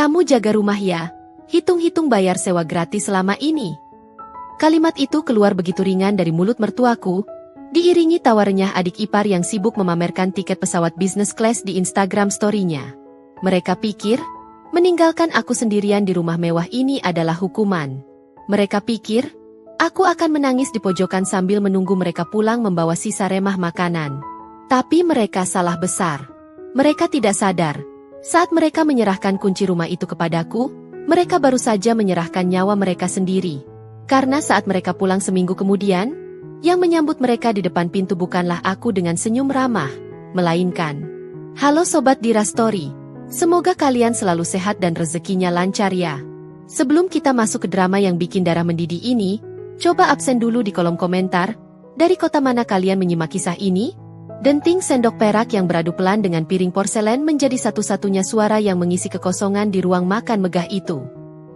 Kamu jaga rumah ya? Hitung-hitung bayar sewa gratis selama ini. Kalimat itu keluar begitu ringan dari mulut mertuaku, diiringi tawa renyah adik ipar yang sibuk memamerkan tiket pesawat business class di Instagram story-nya. Mereka pikir, meninggalkan aku sendirian di rumah mewah ini adalah hukuman. Mereka pikir, aku akan menangis di pojokan sambil menunggu mereka pulang membawa sisa remah makanan. Tapi mereka salah besar. Mereka tidak sadar. Saat mereka menyerahkan kunci rumah itu kepadaku, mereka baru saja menyerahkan nyawa mereka sendiri. Karena saat mereka pulang seminggu kemudian, yang menyambut mereka di depan pintu bukanlah aku dengan senyum ramah, melainkan, "Halo Sobat Dira Story, semoga kalian selalu sehat dan rezekinya lancar ya." Sebelum kita masuk ke drama yang bikin darah mendidih ini, coba absen dulu di kolom komentar, dari kota mana kalian menyimak kisah ini? Denting sendok perak yang beradu pelan dengan piring porselen menjadi satu-satunya suara yang mengisi kekosongan di ruang makan megah itu.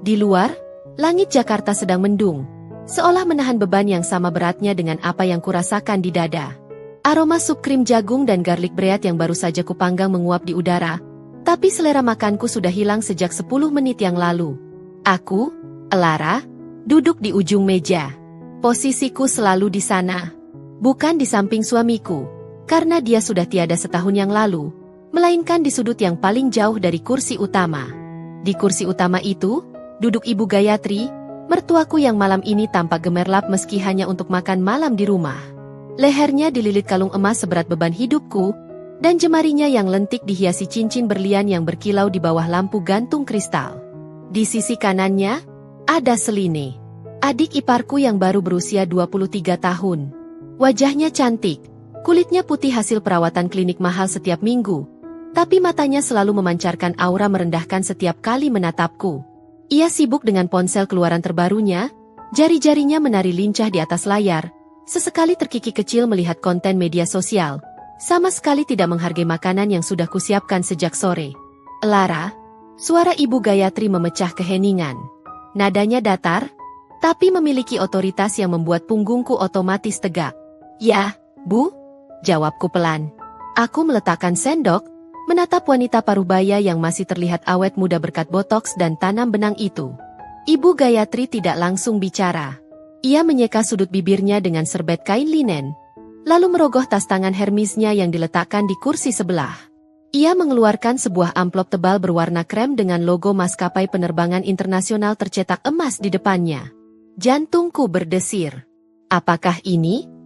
Di luar, langit Jakarta sedang mendung, seolah menahan beban yang sama beratnya dengan apa yang kurasakan di dada. Aroma sup krim jagung dan garlic bread yang baru saja kupanggang menguap di udara, tapi selera makanku sudah hilang sejak 10 menit yang lalu. Aku, Elara, duduk di ujung meja. Posisiku selalu di sana, bukan di samping suamiku. Karena dia sudah tiada setahun yang lalu, melainkan di sudut yang paling jauh dari kursi utama. Di kursi utama itu, duduk Ibu Gayatri, mertuaku yang malam ini tampak gemerlap meski hanya untuk makan malam di rumah. Lehernya dililit kalung emas seberat beban hidupku, dan jemarinya yang lentik dihiasi cincin berlian yang berkilau di bawah lampu gantung kristal. Di sisi kanannya, ada Seline, adik iparku yang baru berusia 23 tahun. Wajahnya cantik. Kulitnya putih hasil perawatan klinik mahal setiap minggu, tapi matanya selalu memancarkan aura merendahkan setiap kali menatapku. Ia sibuk dengan ponsel keluaran terbarunya, jari-jarinya menari lincah di atas layar, sesekali terkikik kecil melihat konten media sosial, sama sekali tidak menghargai makanan yang sudah kusiapkan sejak sore. "Elara," suara Ibu Gayatri memecah keheningan. Nadanya datar, tapi memiliki otoritas yang membuat punggungku otomatis tegak. "Ya, Bu?" jawabku pelan. Aku meletakkan sendok, menatap wanita parubaya yang masih terlihat awet muda berkat botoks dan tanam benang itu. Ibu Gayatri tidak langsung bicara. Ia menyeka sudut bibirnya dengan serbet kain linen, lalu merogoh tas tangan Hermesnya yang diletakkan di kursi sebelah. Ia mengeluarkan sebuah amplop tebal berwarna krem dengan logo maskapai penerbangan internasional tercetak emas di depannya. Jantungku berdesir. Apakah ini?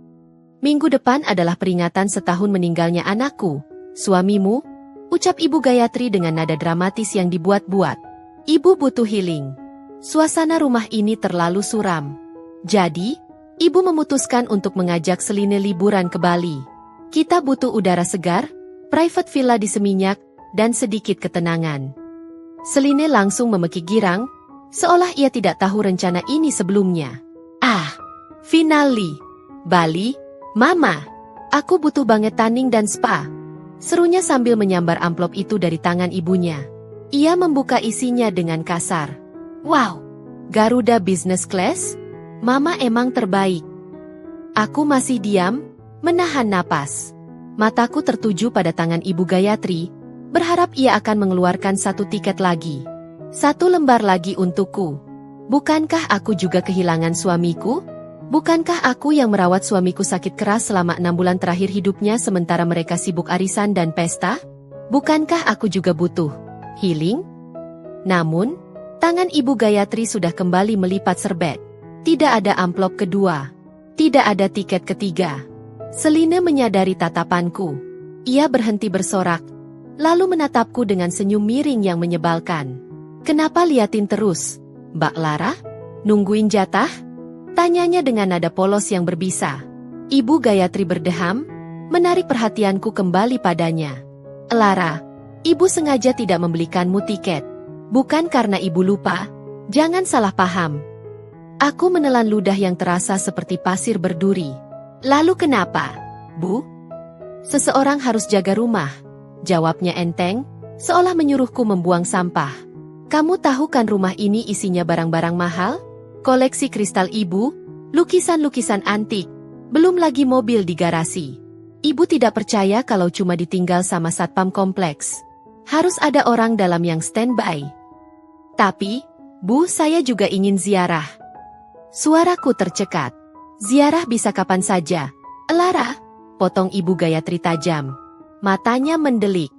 "Minggu depan adalah peringatan setahun meninggalnya anakku, suamimu," ucap Ibu Gayatri dengan nada dramatis yang dibuat-buat. "Ibu butuh healing. Suasana rumah ini terlalu suram. Jadi, Ibu memutuskan untuk mengajak Seline liburan ke Bali. Kita butuh udara segar, private villa di Seminyak, dan sedikit ketenangan." Seline langsung memekik girang, seolah ia tidak tahu rencana ini sebelumnya. "Ah, finally, Bali. Mama, aku butuh banget tanning dan spa," serunya sambil menyambar amplop itu dari tangan ibunya. Ia membuka isinya dengan kasar. "Wow, Garuda Business Class? Mama emang terbaik." Aku masih diam, menahan napas. Mataku tertuju pada tangan Ibu Gayatri, berharap ia akan mengeluarkan satu tiket lagi. Satu lembar lagi untukku. Bukankah aku juga kehilangan suamiku? Bukankah aku yang merawat suamiku sakit keras selama 6 bulan terakhir hidupnya sementara mereka sibuk arisan dan pesta? Bukankah aku juga butuh healing? Namun, tangan Ibu Gayatri sudah kembali melipat serbet. Tidak ada amplop kedua. Tidak ada tiket ketiga. Seline menyadari tatapanku. Ia berhenti bersorak, lalu menatapku dengan senyum miring yang menyebalkan. "Kenapa liatin terus, Mbak Lara? Nungguin jatah?" tanyanya dengan nada polos yang berbisa. Ibu Gayatri berdeham, menarik perhatianku kembali padanya. "Lara, Ibu sengaja tidak membelikanmu tiket. Bukan karena Ibu lupa, jangan salah paham." Aku menelan ludah yang terasa seperti pasir berduri. "Lalu kenapa, Bu?" "Seseorang harus jaga rumah," jawabnya enteng, seolah menyuruhku membuang sampah. "Kamu tahu kan rumah ini isinya barang-barang mahal? Koleksi kristal Ibu, lukisan-lukisan antik, belum lagi mobil di garasi. Ibu tidak percaya kalau cuma ditinggal sama satpam kompleks. Harus ada orang dalam yang standby." Tapi, Bu, saya juga ingin ziarah. Suaraku tercekat. Ziarah bisa kapan saja. Lara, potong Ibu Gayatri tajam. Matanya mendelik.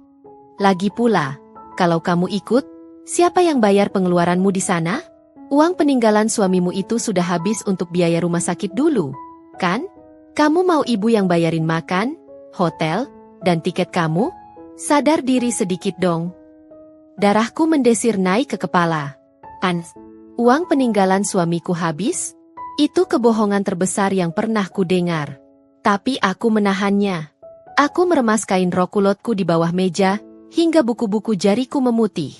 Lagi pula, kalau kamu ikut, siapa yang bayar pengeluaranmu di sana? Uang peninggalan suamimu itu sudah habis untuk biaya rumah sakit dulu, kan? Kamu mau ibu yang bayarin makan, hotel, dan tiket kamu? Sadar diri sedikit dong. Darahku mendesir naik ke kepala. Uang peninggalan suamiku habis? Itu kebohongan terbesar yang pernah ku dengar. Tapi aku menahannya. Aku meremas kain rok kulotku di bawah meja, hingga buku-buku jariku memutih.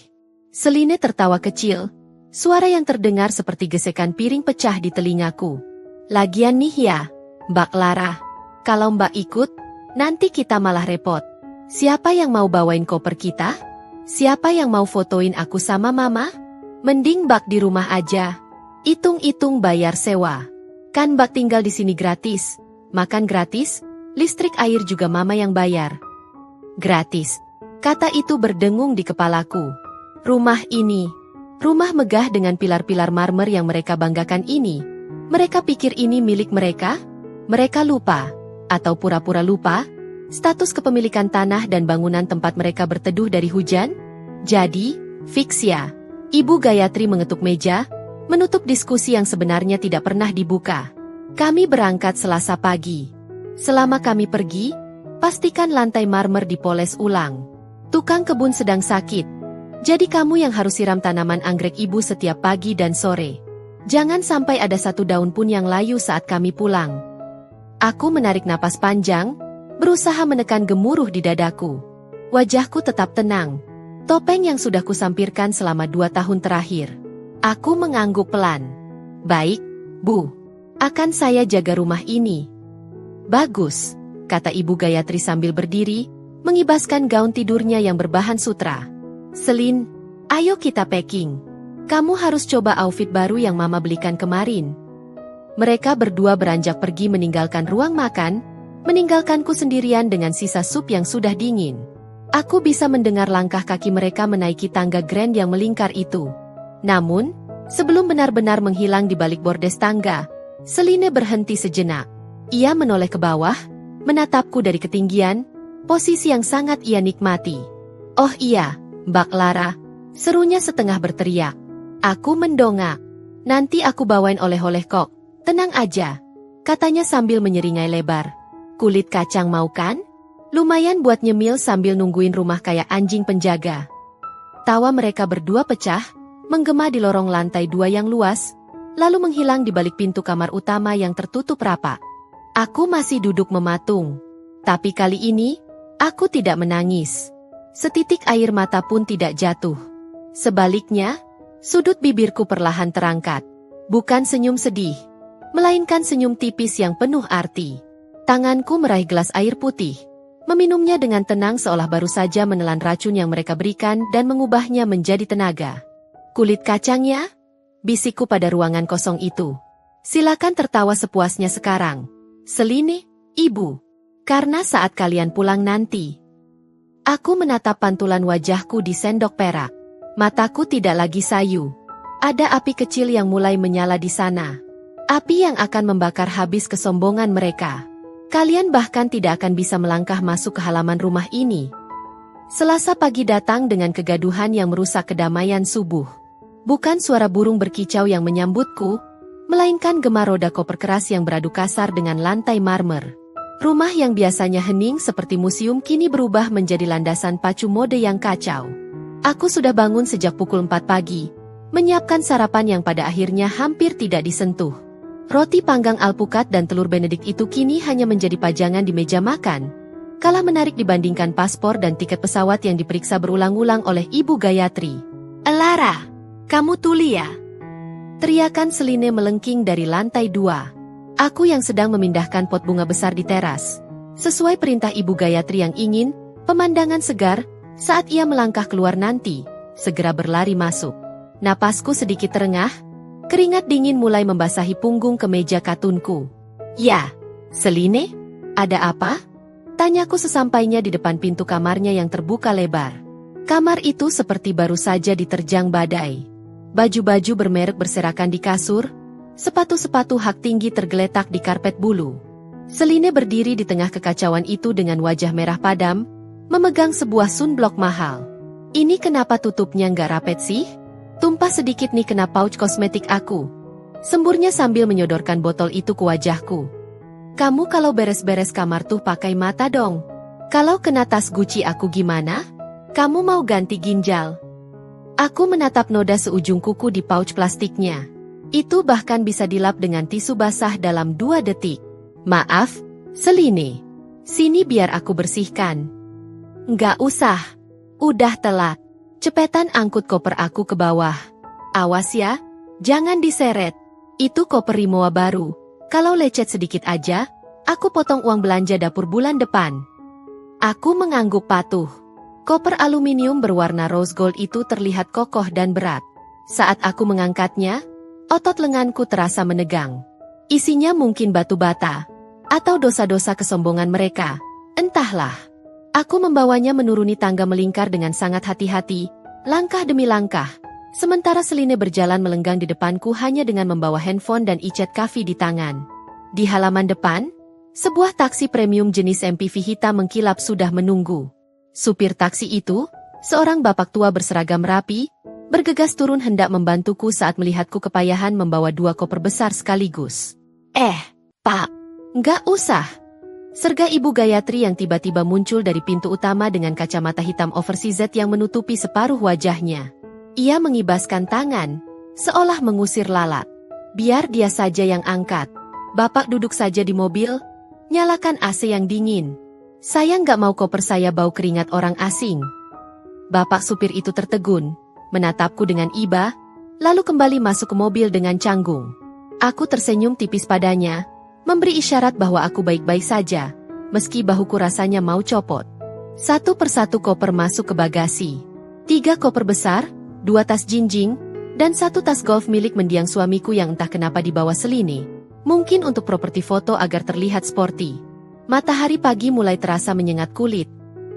Seline tertawa kecil, suara yang terdengar seperti gesekan piring pecah di telingaku. Lagian nih ya, Mbak Lara, kalau Mbak ikut, nanti kita malah repot. Siapa yang mau bawain koper kita? Siapa yang mau fotoin aku sama Mama? Mending Mbak di rumah aja. Hitung-hitung bayar sewa. Kan Mbak tinggal di sini gratis, makan gratis, listrik air juga Mama yang bayar. Gratis. Kata itu berdengung di kepalaku. Rumah ini, rumah megah dengan pilar-pilar marmer yang mereka banggakan ini. Mereka pikir ini milik mereka? Mereka lupa, atau pura-pura lupa, status kepemilikan tanah dan bangunan tempat mereka berteduh dari hujan? Jadi, fix ya. Ibu Gayatri mengetuk meja, menutup diskusi yang sebenarnya tidak pernah dibuka. Kami berangkat Selasa pagi. Selama kami pergi, pastikan lantai marmer dipoles ulang. Tukang kebun sedang sakit. Jadi kamu yang harus siram tanaman anggrek ibu setiap pagi dan sore. Jangan sampai ada satu daun pun yang layu saat kami pulang. Aku menarik napas panjang, berusaha menekan gemuruh di dadaku. Wajahku tetap tenang. Topeng yang sudah kusampirkan selama 2 tahun terakhir. Aku mengangguk pelan. Baik, Bu. Akan saya jaga rumah ini. Bagus, kata Ibu Gayatri sambil berdiri, mengibaskan gaun tidurnya yang berbahan sutra. Selin, ayo kita packing. Kamu harus coba outfit baru yang Mama belikan kemarin. Mereka berdua beranjak pergi meninggalkan ruang makan, meninggalkanku sendirian dengan sisa sup yang sudah dingin. Aku bisa mendengar langkah kaki mereka menaiki tangga grand yang melingkar itu. Namun, sebelum benar-benar menghilang di balik bordes tangga, Seline berhenti sejenak. Ia menoleh ke bawah, menatapku dari ketinggian, posisi yang sangat ia nikmati. Oh iya, Mbak Lara, serunya setengah berteriak. Aku mendongak. Nanti aku bawain oleh-oleh kok. Tenang aja, katanya sambil menyeringai lebar. Kulit kacang mau kan? Lumayan buat nyemil sambil nungguin rumah kayak anjing penjaga. Tawa mereka berdua pecah, menggema di lorong lantai 2 yang luas, lalu menghilang di balik pintu kamar utama yang tertutup rapat. Aku masih duduk mematung. Tapi kali ini, aku tidak menangis. Setitik air mata pun tidak jatuh. Sebaliknya, sudut bibirku perlahan terangkat. Bukan senyum sedih, melainkan senyum tipis yang penuh arti. Tanganku meraih gelas air putih, meminumnya dengan tenang seolah baru saja menelan racun yang mereka berikan dan mengubahnya menjadi tenaga. Kulit kacangnya? Bisikku pada ruangan kosong itu. Silakan tertawa sepuasnya sekarang. Seline, Ibu. Karena saat kalian pulang nanti. Aku menatap pantulan wajahku di sendok perak. Mataku tidak lagi sayu. Ada api kecil yang mulai menyala di sana. Api yang akan membakar habis kesombongan mereka. Kalian bahkan tidak akan bisa melangkah masuk ke halaman rumah ini. Selasa pagi datang dengan kegaduhan yang merusak kedamaian subuh. Bukan suara burung berkicau yang menyambutku, melainkan gema roda koper keras yang beradu kasar dengan lantai marmer. Rumah yang biasanya hening seperti museum kini berubah menjadi landasan pacu mode yang kacau. Aku sudah bangun sejak pukul 4 pagi, menyiapkan sarapan yang pada akhirnya hampir tidak disentuh. Roti panggang alpukat dan telur Benedict itu kini hanya menjadi pajangan di meja makan, kalah menarik dibandingkan paspor dan tiket pesawat yang diperiksa berulang-ulang oleh Ibu Gayatri. Lara, kamu tuli ya? Teriakan Seline melengking dari lantai 2. Aku yang sedang memindahkan pot bunga besar di teras. Sesuai perintah Ibu Gayatri yang ingin, pemandangan segar, saat ia melangkah keluar nanti, segera berlari masuk. Napasku sedikit terengah, keringat dingin mulai membasahi punggung kemeja katunku. Ya, Seline? Ada apa? Tanyaku sesampainya di depan pintu kamarnya yang terbuka lebar. Kamar itu seperti baru saja diterjang badai. Baju-baju bermerek berserakan di kasur, sepatu-sepatu hak tinggi tergeletak di karpet bulu. Seline berdiri di tengah kekacauan itu dengan wajah merah padam, memegang sebuah sunblock mahal. Ini kenapa tutupnya nggak rapet sih? Tumpah sedikit nih kena pouch kosmetik aku. Semburnya sambil menyodorkan botol itu ke wajahku. Kamu kalau beres-beres kamar tuh pakai mata dong. Kalau kena tas Gucci aku gimana? Kamu mau ganti ginjal? Aku menatap noda seujung kuku di pouch plastiknya. Itu bahkan bisa dilap dengan tisu basah dalam 2 detik. Maaf, Seline. Sini biar aku bersihkan. Nggak usah. Udah telat. Cepetan angkut koper aku ke bawah. Awas ya, jangan diseret. Itu koper Rimowa baru. Kalau lecet sedikit aja, aku potong uang belanja dapur bulan depan. Aku mengangguk patuh. Koper aluminium berwarna rose gold itu terlihat kokoh dan berat. Saat aku mengangkatnya, otot lenganku terasa menegang. Isinya mungkin batu bata, atau dosa-dosa kesombongan mereka. Entahlah. Aku membawanya menuruni tangga melingkar dengan sangat hati-hati, langkah demi langkah. Sementara Seline berjalan melenggang di depanku hanya dengan membawa handphone dan e-chat Cafe di tangan. Di halaman depan, sebuah taksi premium jenis MPV hitam mengkilap sudah menunggu. Supir taksi itu, seorang bapak tua berseragam rapi, bergegas turun hendak membantuku saat melihatku kepayahan membawa 2 koper besar sekaligus. Pak, nggak usah. Serga Ibu Gayatri yang tiba-tiba muncul dari pintu utama dengan kacamata hitam oversized yang menutupi separuh wajahnya. Ia mengibaskan tangan, seolah mengusir lalat. Biar dia saja yang angkat. Bapak duduk saja di mobil, nyalakan AC yang dingin. Saya nggak mau koper saya bau keringat orang asing. Bapak supir itu tertegun, menatapku dengan iba, lalu kembali masuk ke mobil dengan canggung. Aku tersenyum tipis padanya, memberi isyarat bahwa aku baik-baik saja, meski bahuku rasanya mau copot. Satu persatu koper masuk ke bagasi. 3 koper besar, 2 tas jinjing, dan 1 tas golf milik mendiang suamiku yang entah kenapa dibawa Seline. Mungkin untuk properti foto agar terlihat sporty. Matahari pagi mulai terasa menyengat kulit,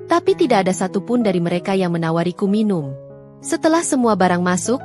tapi tidak ada satupun dari mereka yang menawariku minum. Setelah semua barang masuk,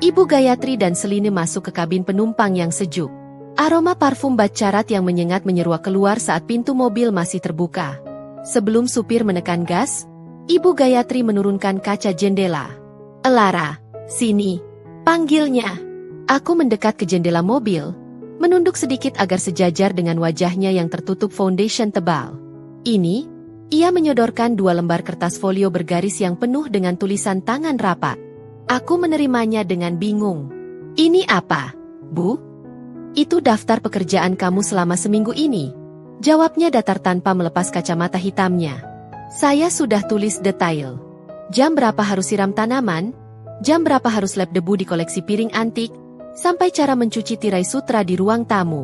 Ibu Gayatri dan Seline masuk ke kabin penumpang yang sejuk. Aroma parfum bat carat yang menyengat menyeruak keluar saat pintu mobil masih terbuka. Sebelum supir menekan gas, Ibu Gayatri menurunkan kaca jendela. Elara, sini, panggilnya. Aku mendekat ke jendela mobil, menunduk sedikit agar sejajar dengan wajahnya yang tertutup foundation tebal. Ini, ia menyodorkan 2 lembar kertas folio bergaris yang penuh dengan tulisan tangan rapat. Aku menerimanya dengan bingung. Ini apa, Bu? Itu daftar pekerjaan kamu selama seminggu ini. Jawabnya datar tanpa melepas kacamata hitamnya. Saya sudah tulis detail. Jam berapa harus siram tanaman, jam berapa harus lap debu di koleksi piring antik, sampai cara mencuci tirai sutra di ruang tamu.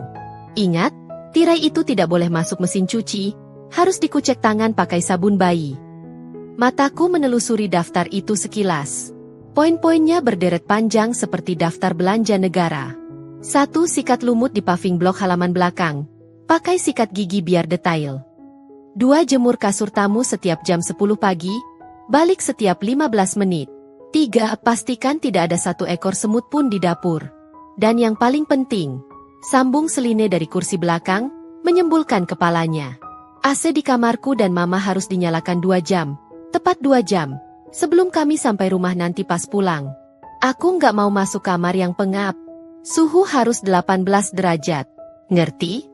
Ingat, tirai itu tidak boleh masuk mesin cuci, harus dikucek tangan pakai sabun bayi. Mataku menelusuri daftar itu sekilas. Poin-poinnya berderet panjang seperti daftar belanja negara. 1 sikat lumut di paving blok halaman belakang, pakai sikat gigi biar detail. 2 jemur kasur tamu setiap jam 10 pagi, balik setiap 15 menit. 3 pastikan tidak ada 1 ekor semut pun di dapur. Dan yang paling penting, sambung Seline dari kursi belakang, menyembulkan kepalanya. AC di kamarku dan Mama harus dinyalakan 2 jam, tepat 2 jam, sebelum kami sampai rumah nanti pas pulang. Aku nggak mau masuk kamar yang pengap. Suhu harus 18 derajat. Ngerti?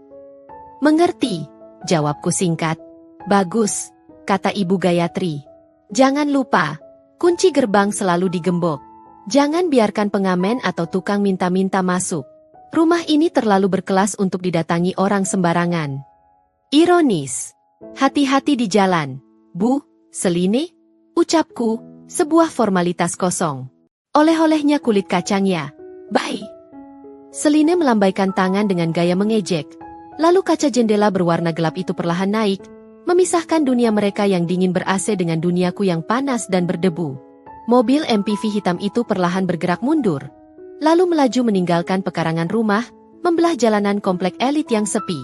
Mengerti, jawabku singkat. Bagus, kata Ibu Gayatri. Jangan lupa, kunci gerbang selalu digembok. Jangan biarkan pengamen atau tukang minta-minta masuk. Rumah ini terlalu berkelas untuk didatangi orang sembarangan. Ironis. Hati-hati di jalan, Bu, Seline, ucapku, sebuah formalitas kosong. Oleh-olehnya kulit kacangnya. Bye. Seline melambaikan tangan dengan gaya mengejek. Lalu kaca jendela berwarna gelap itu perlahan naik, memisahkan dunia mereka yang dingin ber-AC dengan duniaku yang panas dan berdebu. Mobil MPV hitam itu perlahan bergerak mundur, lalu melaju meninggalkan pekarangan rumah, membelah jalanan komplek elit yang sepi.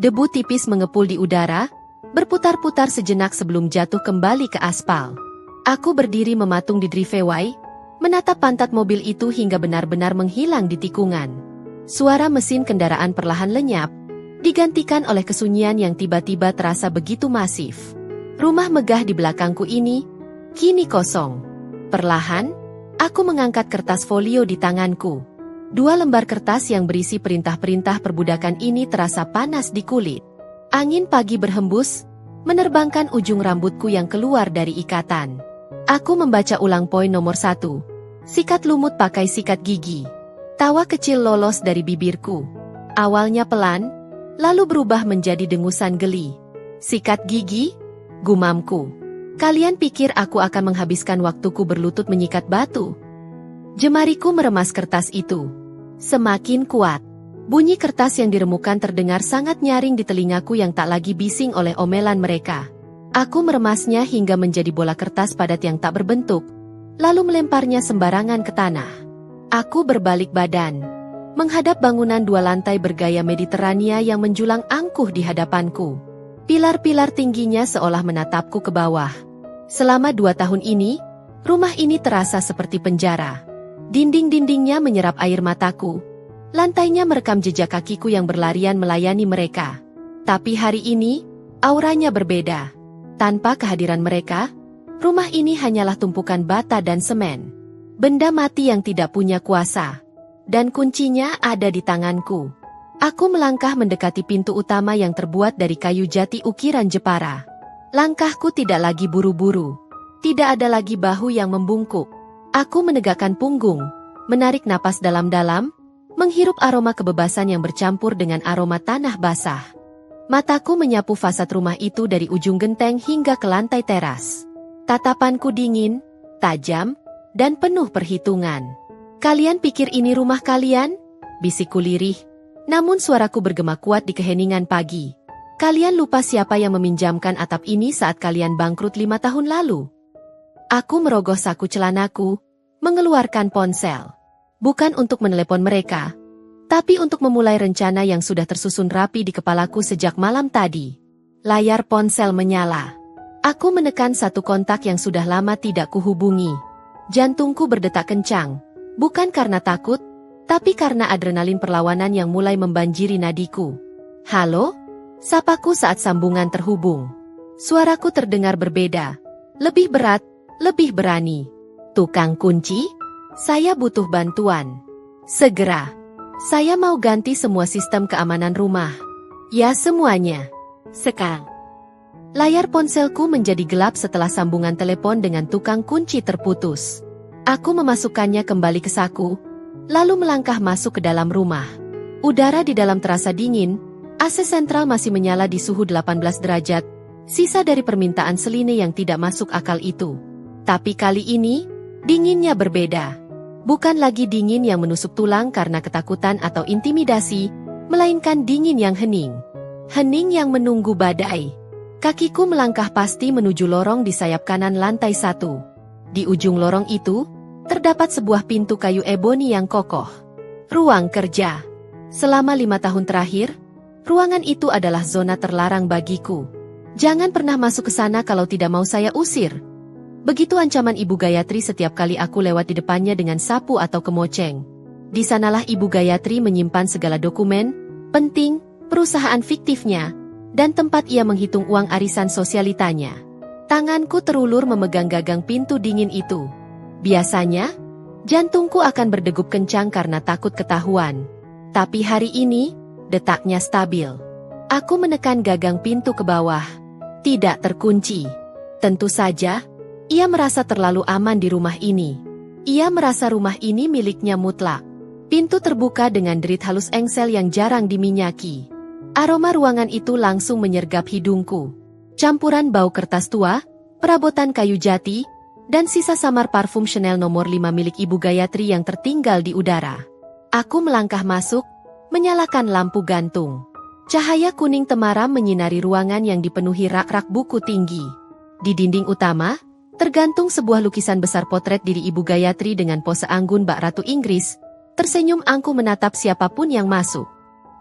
Debu tipis mengepul di udara, berputar-putar sejenak sebelum jatuh kembali ke aspal. Aku berdiri mematung di driveway, menatap pantat mobil itu hingga benar-benar menghilang di tikungan. Suara mesin kendaraan perlahan lenyap, digantikan oleh kesunyian yang tiba-tiba terasa begitu masif. Rumah megah di belakangku ini kini kosong. Perlahan, aku mengangkat kertas folio di tanganku. 2 lembar kertas yang berisi perintah-perintah perbudakan ini terasa panas di kulit. Angin pagi berhembus, menerbangkan ujung rambutku yang keluar dari ikatan. Aku membaca ulang poin nomor 1. Sikat lumut pakai sikat gigi. Tawa kecil lolos dari bibirku. Awalnya pelan, lalu berubah menjadi dengusan geli. Sikat gigi, gumamku. Kalian pikir aku akan menghabiskan waktuku berlutut menyikat batu? Jemariku meremas kertas itu. Semakin kuat. Bunyi kertas yang diremukan terdengar sangat nyaring di telingaku yang tak lagi bising oleh omelan mereka. Aku meremasnya hingga menjadi bola kertas padat yang tak berbentuk, lalu melemparnya sembarangan ke tanah. Aku berbalik badan, menghadap bangunan 2 lantai bergaya Mediterania yang menjulang angkuh di hadapanku. Pilar-pilar tingginya seolah menatapku ke bawah. Selama 2 tahun ini, rumah ini terasa seperti penjara. Dinding-dindingnya menyerap air mataku. Lantainya merekam jejak kakiku yang berlarian melayani mereka. Tapi hari ini, auranya berbeda. Tanpa kehadiran mereka, rumah ini hanyalah tumpukan bata dan semen. Benda mati yang tidak punya kuasa. Dan kuncinya ada di tanganku. Aku melangkah mendekati pintu utama yang terbuat dari kayu jati ukiran Jepara. Langkahku tidak lagi buru-buru. Tidak ada lagi bahu yang membungkuk. Aku menegakkan punggung, menarik napas dalam-dalam, menghirup aroma kebebasan yang bercampur dengan aroma tanah basah. Mataku menyapu fasad rumah itu dari ujung genteng hingga ke lantai teras. Tatapanku dingin, tajam, dan penuh perhitungan. Kalian pikir ini rumah kalian? Bisikku lirih. Namun suaraku bergema kuat di keheningan pagi. Kalian lupa siapa yang meminjamkan atap ini saat kalian bangkrut 5 tahun lalu? Aku merogoh saku celanaku, mengeluarkan ponsel. Bukan untuk menelepon mereka, tapi untuk memulai rencana yang sudah tersusun rapi di kepalaku sejak malam tadi. Layar ponsel menyala. Aku menekan satu kontak yang sudah lama tidak kuhubungi. Jantungku berdetak kencang, bukan karena takut, tapi karena adrenalin perlawanan yang mulai membanjiri nadiku. Halo? Sapaku saat sambungan terhubung. Suaraku terdengar berbeda, lebih berat, lebih berani. Tukang kunci? Saya butuh bantuan. Segera. Saya mau ganti semua sistem keamanan rumah. Ya semuanya. Sekarang. Layar ponselku menjadi gelap setelah sambungan telepon dengan tukang kunci terputus. Aku memasukkannya kembali ke saku, lalu melangkah masuk ke dalam rumah. Udara di dalam terasa dingin, AC sentral masih menyala di suhu 18 derajat, sisa dari permintaan Seline yang tidak masuk akal itu. Tapi kali ini, dinginnya berbeda. Bukan lagi dingin yang menusuk tulang karena ketakutan atau intimidasi, melainkan dingin yang hening. Hening yang menunggu badai. Kakiku melangkah pasti menuju lorong di sayap kanan lantai 1. Di ujung lorong itu, terdapat sebuah pintu kayu eboni yang kokoh. Ruang kerja. Selama 5 tahun terakhir, ruangan itu adalah zona terlarang bagiku. Jangan pernah masuk ke sana kalau tidak mau saya usir. Begitu ancaman Ibu Gayatri setiap kali aku lewat di depannya dengan sapu atau kemoceng. Di sanalah Ibu Gayatri menyimpan segala dokumen penting, perusahaan fiktifnya, dan tempat ia menghitung uang arisan sosialitanya. Tanganku terulur memegang gagang pintu dingin itu. Biasanya, jantungku akan berdegup kencang karena takut ketahuan. Tapi hari ini, detaknya stabil. Aku menekan gagang pintu ke bawah. Tidak terkunci. Tentu saja, ia merasa terlalu aman di rumah ini. Ia merasa rumah ini miliknya mutlak. Pintu terbuka dengan derit halus engsel yang jarang diminyaki. Aroma ruangan itu langsung menyergap hidungku. Campuran bau kertas tua, perabotan kayu jati, dan sisa samar parfum Chanel nomor 5 milik Ibu Gayatri yang tertinggal di udara. Aku melangkah masuk, menyalakan lampu gantung. Cahaya kuning temaram menyinari ruangan yang dipenuhi rak-rak buku tinggi. Di dinding utama, tergantung sebuah lukisan besar potret diri Ibu Gayatri dengan pose anggun bak Ratu Inggris. Tersenyum angkuh menatap siapapun yang masuk.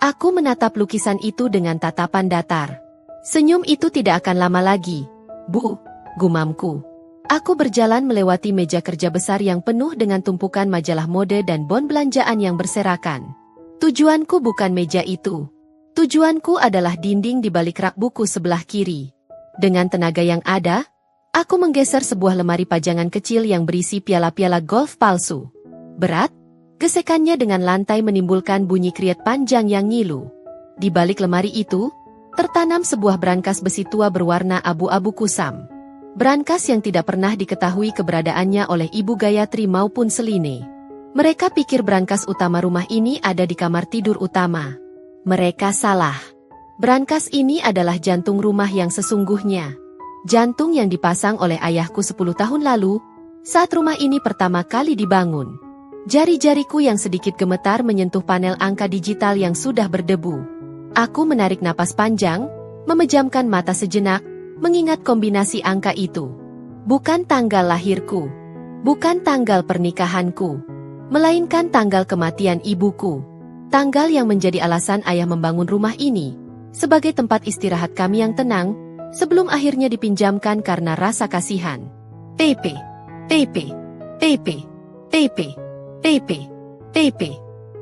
Aku menatap lukisan itu dengan tatapan datar. Senyum itu tidak akan lama lagi. Bu, gumamku. Aku berjalan melewati meja kerja besar yang penuh dengan tumpukan majalah mode dan bon belanjaan yang berserakan. Tujuanku bukan meja itu. Tujuanku adalah dinding di balik rak buku sebelah kiri. Dengan tenaga yang ada, aku menggeser sebuah lemari pajangan kecil yang berisi piala-piala golf palsu. Berat, gesekannya dengan lantai menimbulkan bunyi kriet panjang yang ngilu. Di balik lemari itu, tertanam sebuah brankas besi tua berwarna abu-abu kusam. Brankas yang tidak pernah diketahui keberadaannya oleh Ibu Gayatri maupun Seline. Mereka pikir brankas utama rumah ini ada di kamar tidur utama. Mereka salah. Brankas ini adalah jantung rumah yang sesungguhnya. Jantung yang dipasang oleh ayahku 10 tahun lalu, saat rumah ini pertama kali dibangun. Jari-jariku yang sedikit gemetar menyentuh panel angka digital yang sudah berdebu. Aku menarik napas panjang, memejamkan mata sejenak, mengingat kombinasi angka itu. Bukan tanggal lahirku, bukan tanggal pernikahanku, melainkan tanggal kematian ibuku. Tanggal yang menjadi alasan ayah membangun rumah ini, sebagai tempat istirahat kami yang tenang, sebelum akhirnya dipinjamkan karena rasa kasihan. PP, PP, PP, PP, PP, PP.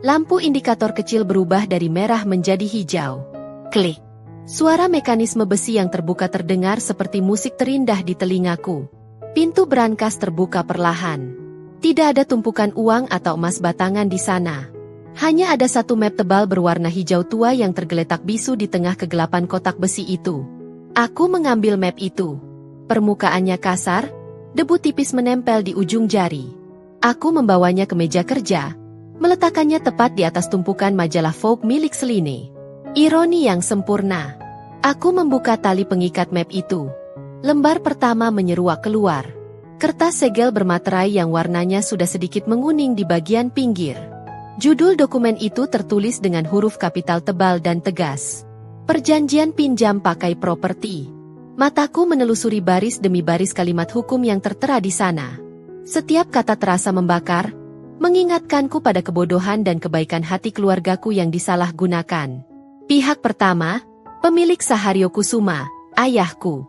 Lampu indikator kecil berubah dari merah menjadi hijau. Klik. Suara mekanisme besi yang terbuka terdengar seperti musik terindah di telingaku. Pintu brankas terbuka perlahan. Tidak ada tumpukan uang atau emas batangan di sana. Hanya ada satu map tebal berwarna hijau tua yang tergeletak bisu di tengah kegelapan kotak besi itu. Aku mengambil map itu. Permukaannya kasar, debu tipis menempel di ujung jari. Aku membawanya ke meja kerja, meletakkannya tepat di atas tumpukan majalah Vogue milik Seline. Ironi yang sempurna. Aku membuka tali pengikat map itu. Lembar pertama menyeruak keluar. Kertas segel bermaterai yang warnanya sudah sedikit menguning di bagian pinggir. Judul dokumen itu tertulis dengan huruf kapital tebal dan tegas. Perjanjian pinjam pakai properti. Mataku menelusuri baris demi baris kalimat hukum yang tertera di sana. Setiap kata terasa membakar, mengingatkanku pada kebodohan dan kebaikan hati keluargaku yang disalahgunakan. Pihak pertama, pemilik Saharyo Kusuma, ayahku.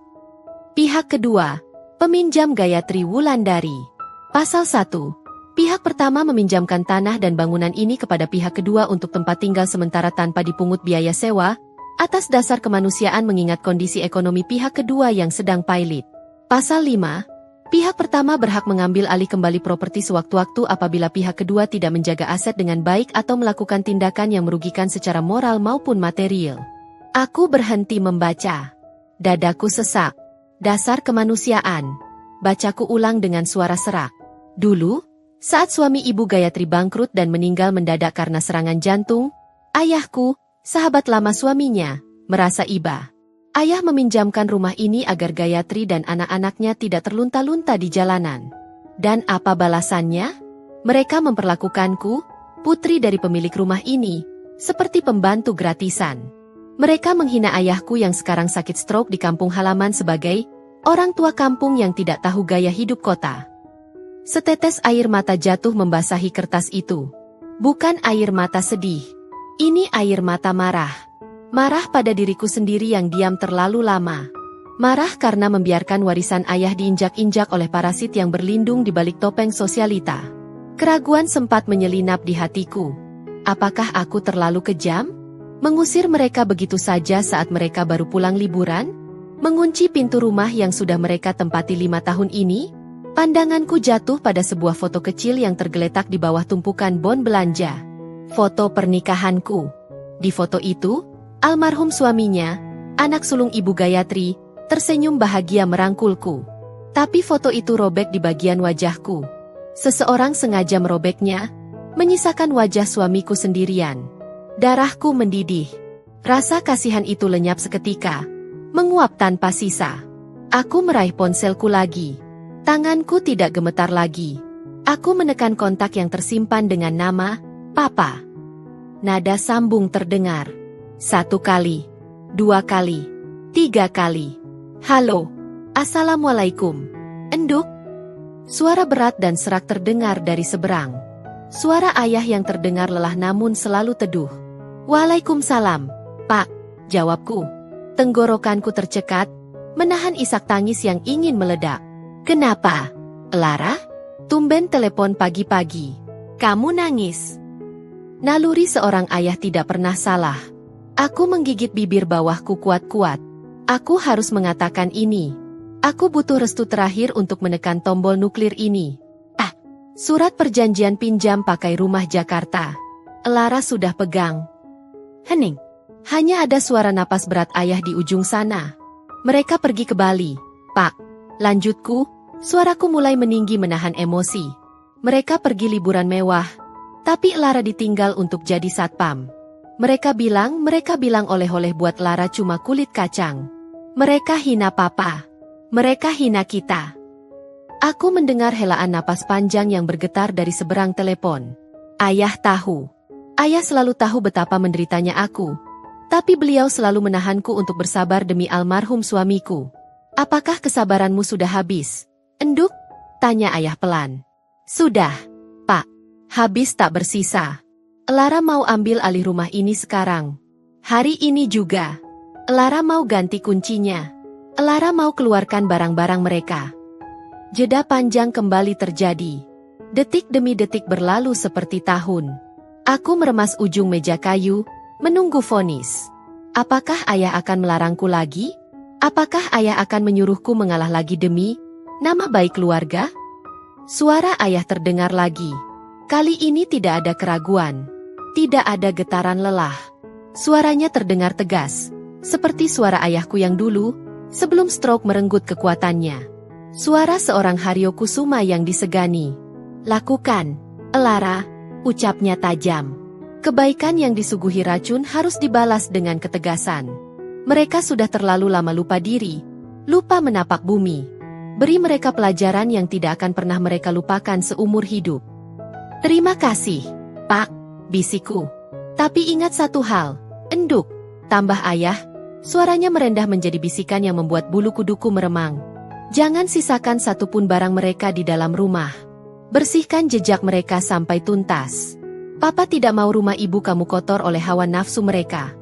Pihak kedua, peminjam Gayatri Wulandari. Pasal 1. Pihak pertama meminjamkan tanah dan bangunan ini kepada pihak kedua untuk tempat tinggal sementara tanpa dipungut biaya sewa, atas dasar kemanusiaan mengingat kondisi ekonomi pihak kedua yang sedang pailit. Pasal 5. Pihak pertama berhak mengambil alih kembali properti sewaktu-waktu apabila pihak kedua tidak menjaga aset dengan baik atau melakukan tindakan yang merugikan secara moral maupun material. Aku berhenti membaca. Dadaku sesak. Dasar kemanusiaan. Bacaku ulang dengan suara serak. Dulu, saat suami Ibu Gayatri bangkrut dan meninggal mendadak karena serangan jantung, ayahku, sahabat lama suaminya, merasa iba. Ayah meminjamkan rumah ini agar Gayatri dan anak-anaknya tidak terlunta-lunta di jalanan. Dan apa balasannya? Mereka memperlakukanku, putri dari pemilik rumah ini, seperti pembantu gratisan. Mereka menghina ayahku yang sekarang sakit stroke di kampung halaman sebagai orang tua kampung yang tidak tahu gaya hidup kota. Setetes air mata jatuh membasahi kertas itu. Bukan air mata sedih. Ini air mata marah. Marah pada diriku sendiri yang diam terlalu lama. Marah karena membiarkan warisan ayah diinjak-injak oleh parasit yang berlindung di balik topeng sosialita. Keraguan sempat menyelinap di hatiku. Apakah aku terlalu kejam? Mengusir mereka begitu saja saat mereka baru pulang liburan? Mengunci pintu rumah yang sudah mereka tempati 5 tahun ini? Pandanganku jatuh pada sebuah foto kecil yang tergeletak di bawah tumpukan bon belanja. Foto pernikahanku. Di foto itu, almarhum suaminya, anak sulung Ibu Gayatri, tersenyum bahagia merangkulku. Tapi foto itu robek di bagian wajahku. Seseorang sengaja merobeknya, menyisakan wajah suamiku sendirian. Darahku mendidih. Rasa kasihan itu lenyap seketika, menguap tanpa sisa. Aku meraih ponselku lagi. Tanganku tidak gemetar lagi. Aku menekan kontak yang tersimpan dengan nama, Papa. Nada sambung terdengar. 1 kali, 2 kali, 3 kali. Halo, Assalamualaikum. Enduk. Suara berat dan serak terdengar dari seberang. Suara ayah yang terdengar lelah namun selalu teduh. Waalaikumsalam, Pak, jawabku. Tenggorokanku tercekat, menahan isak tangis yang ingin meledak. Kenapa? Lara? Tumben telepon pagi-pagi. Kamu nangis. Naluri seorang ayah tidak pernah salah. Aku menggigit bibir bawahku kuat-kuat. Aku harus mengatakan ini. Aku butuh restu terakhir untuk menekan tombol nuklir ini. Surat perjanjian pinjam pakai rumah Jakarta. Lara sudah pegang. Hening. Hanya ada suara napas berat ayah di ujung sana. Mereka pergi ke Bali. Pak. Lanjutku. Suaraku mulai meninggi menahan emosi. Mereka pergi liburan mewah. Tapi Lara ditinggal untuk jadi satpam. Mereka bilang oleh-oleh buat Lara cuma kulit kacang. Mereka hina papa. Mereka hina kita. Aku mendengar helaan napas panjang yang bergetar dari seberang telepon. Ayah tahu. Ayah selalu tahu betapa menderitanya aku. Tapi beliau selalu menahanku untuk bersabar demi almarhum suamiku. Apakah kesabaranmu sudah habis? Enduk? Tanya ayah pelan. Sudah, Pak. Habis tak bersisa. Lara mau ambil alih rumah ini sekarang. Hari ini juga. Lara mau ganti kuncinya. Lara mau keluarkan barang-barang mereka. Jeda panjang kembali terjadi. Detik demi detik berlalu seperti tahun. Aku meremas ujung meja kayu, menunggu vonis. Apakah ayah akan melarangku lagi? Apakah ayah akan menyuruhku mengalah lagi demi nama baik keluarga? Suara ayah terdengar lagi. Kali ini tidak ada keraguan. Tidak ada getaran lelah. Suaranya terdengar tegas. Seperti suara ayahku yang dulu, sebelum stroke merenggut kekuatannya. Suara seorang Haryo Kusuma yang disegani. Lakukan, Lara, ucapnya tajam. Kebaikan yang disuguhi racun harus dibalas dengan ketegasan. Mereka sudah terlalu lama lupa diri, lupa menapak bumi. Beri mereka pelajaran yang tidak akan pernah mereka lupakan seumur hidup. Terima kasih, Pak, bisikku. Tapi ingat satu hal, Enduk, tambah ayah, suaranya merendah menjadi bisikan yang membuat bulu kuduku meremang. Jangan sisakan satupun barang mereka di dalam rumah. Bersihkan jejak mereka sampai tuntas. Papa tidak mau rumah ibu kamu kotor oleh hawa nafsu mereka.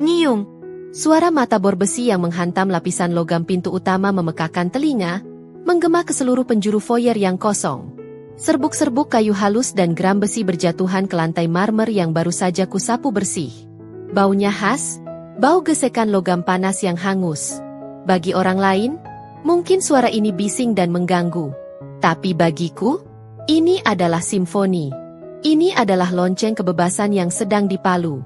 Nyiung. Suara mata bor besi yang menghantam lapisan logam pintu utama memekakkan telinga, menggema ke seluruh penjuru foyer yang kosong. Serbuk-serbuk kayu halus dan gram besi berjatuhan ke lantai marmer yang baru saja kusapu bersih. Baunya khas, bau gesekan logam panas yang hangus. Bagi orang lain, mungkin suara ini bising dan mengganggu. Tapi bagiku, ini adalah simfoni. Ini adalah lonceng kebebasan yang sedang dipalu.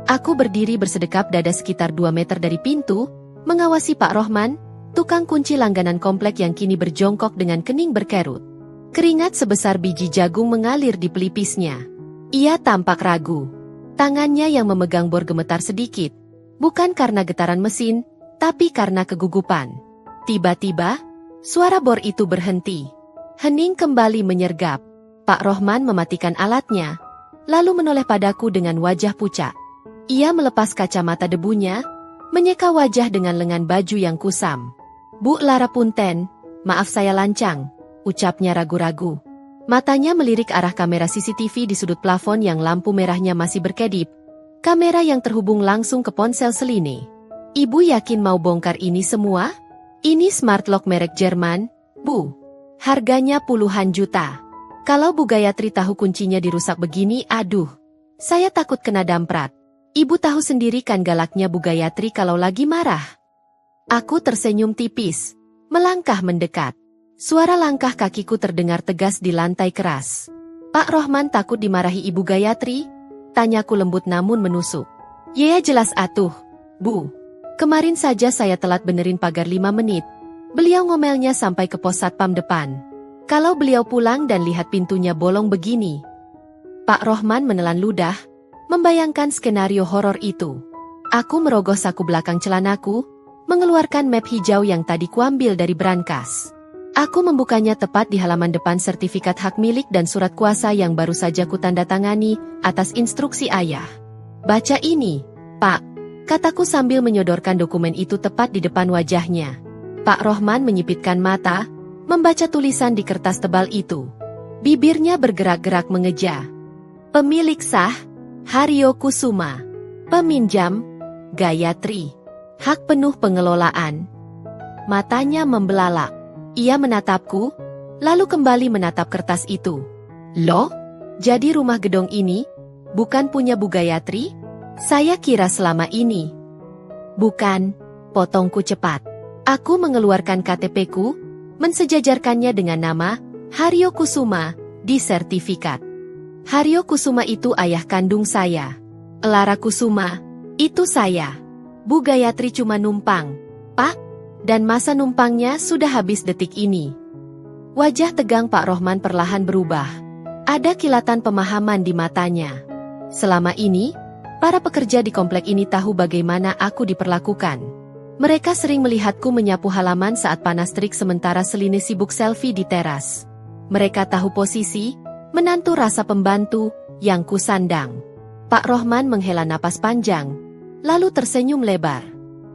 Aku berdiri bersedekap dada sekitar 2 meter dari pintu, mengawasi Pak Rohman, tukang kunci langganan komplek yang kini berjongkok dengan kening berkerut. Keringat sebesar biji jagung mengalir di pelipisnya. Ia tampak ragu. Tangannya yang memegang bor gemetar sedikit, bukan karena getaran mesin, tapi karena kegugupan. Tiba-tiba, suara bor itu berhenti. Hening kembali menyergap. Pak Rohman mematikan alatnya, lalu menoleh padaku dengan wajah pucat. Ia melepas kacamata debunya, menyeka wajah dengan lengan baju yang kusam. Bu Lara punten, maaf saya lancang, ucapnya ragu-ragu. Matanya melirik arah kamera CCTV di sudut plafon yang lampu merahnya masih berkedip, kamera yang terhubung langsung ke ponsel Seline. Ibu yakin mau bongkar ini semua? Ini smart lock merek Jerman, Bu. Harganya puluhan juta. Kalau Bu Gayatri tahu kuncinya dirusak begini, aduh. Saya takut kena damprat. Ibu tahu sendiri kan galaknya Bu Gayatri kalau lagi marah. Aku tersenyum tipis, melangkah mendekat. Suara langkah kakiku terdengar tegas di lantai keras. Pak Rohman takut dimarahi Ibu Gayatri? Tanyaku lembut namun menusuk. Ya jelas atuh, Bu. Kemarin saja saya telat benerin pagar 5 menit. Beliau ngomelnya sampai ke pos satpam depan. Kalau beliau pulang dan lihat pintunya bolong begini. Pak Rohman menelan ludah, membayangkan skenario horor itu. Aku merogoh saku belakang celanaku, mengeluarkan map hijau yang tadi kuambil dari brankas. Aku membukanya tepat di halaman depan sertifikat hak milik dan surat kuasa yang baru saja kutandatangani atas instruksi ayah. Baca ini, Pak, kataku sambil menyodorkan dokumen itu tepat di depan wajahnya. Pak Rohman menyipitkan mata, membaca tulisan di kertas tebal itu. Bibirnya bergerak-gerak mengeja. Pemilik sah, Haryo Kusuma. Peminjam, Gayatri. Hak penuh pengelolaan. Matanya membelalak. Ia menatapku, lalu kembali menatap kertas itu. Loh? Jadi rumah gedong ini bukan punya Bu Gayatri? Saya kira selama ini. Bukan, potongku cepat. Aku mengeluarkan KTP-ku, mensejajarkannya dengan nama Haryo Kusuma di sertifikat. Haryo Kusuma itu ayah kandung saya. Elara Kusuma, itu saya. Bu Gayatri cuma numpang, Pak, dan masa numpangnya sudah habis detik ini. Wajah tegang Pak Rohman perlahan berubah. Ada kilatan pemahaman di matanya. Selama ini, para pekerja di komplek ini tahu bagaimana aku diperlakukan. Mereka sering melihatku menyapu halaman saat panas terik sementara Seline sibuk selfie di teras. Mereka tahu posisi, menantu rasa pembantu, yang kusandang. Pak Rohman menghela napas panjang, lalu tersenyum lebar.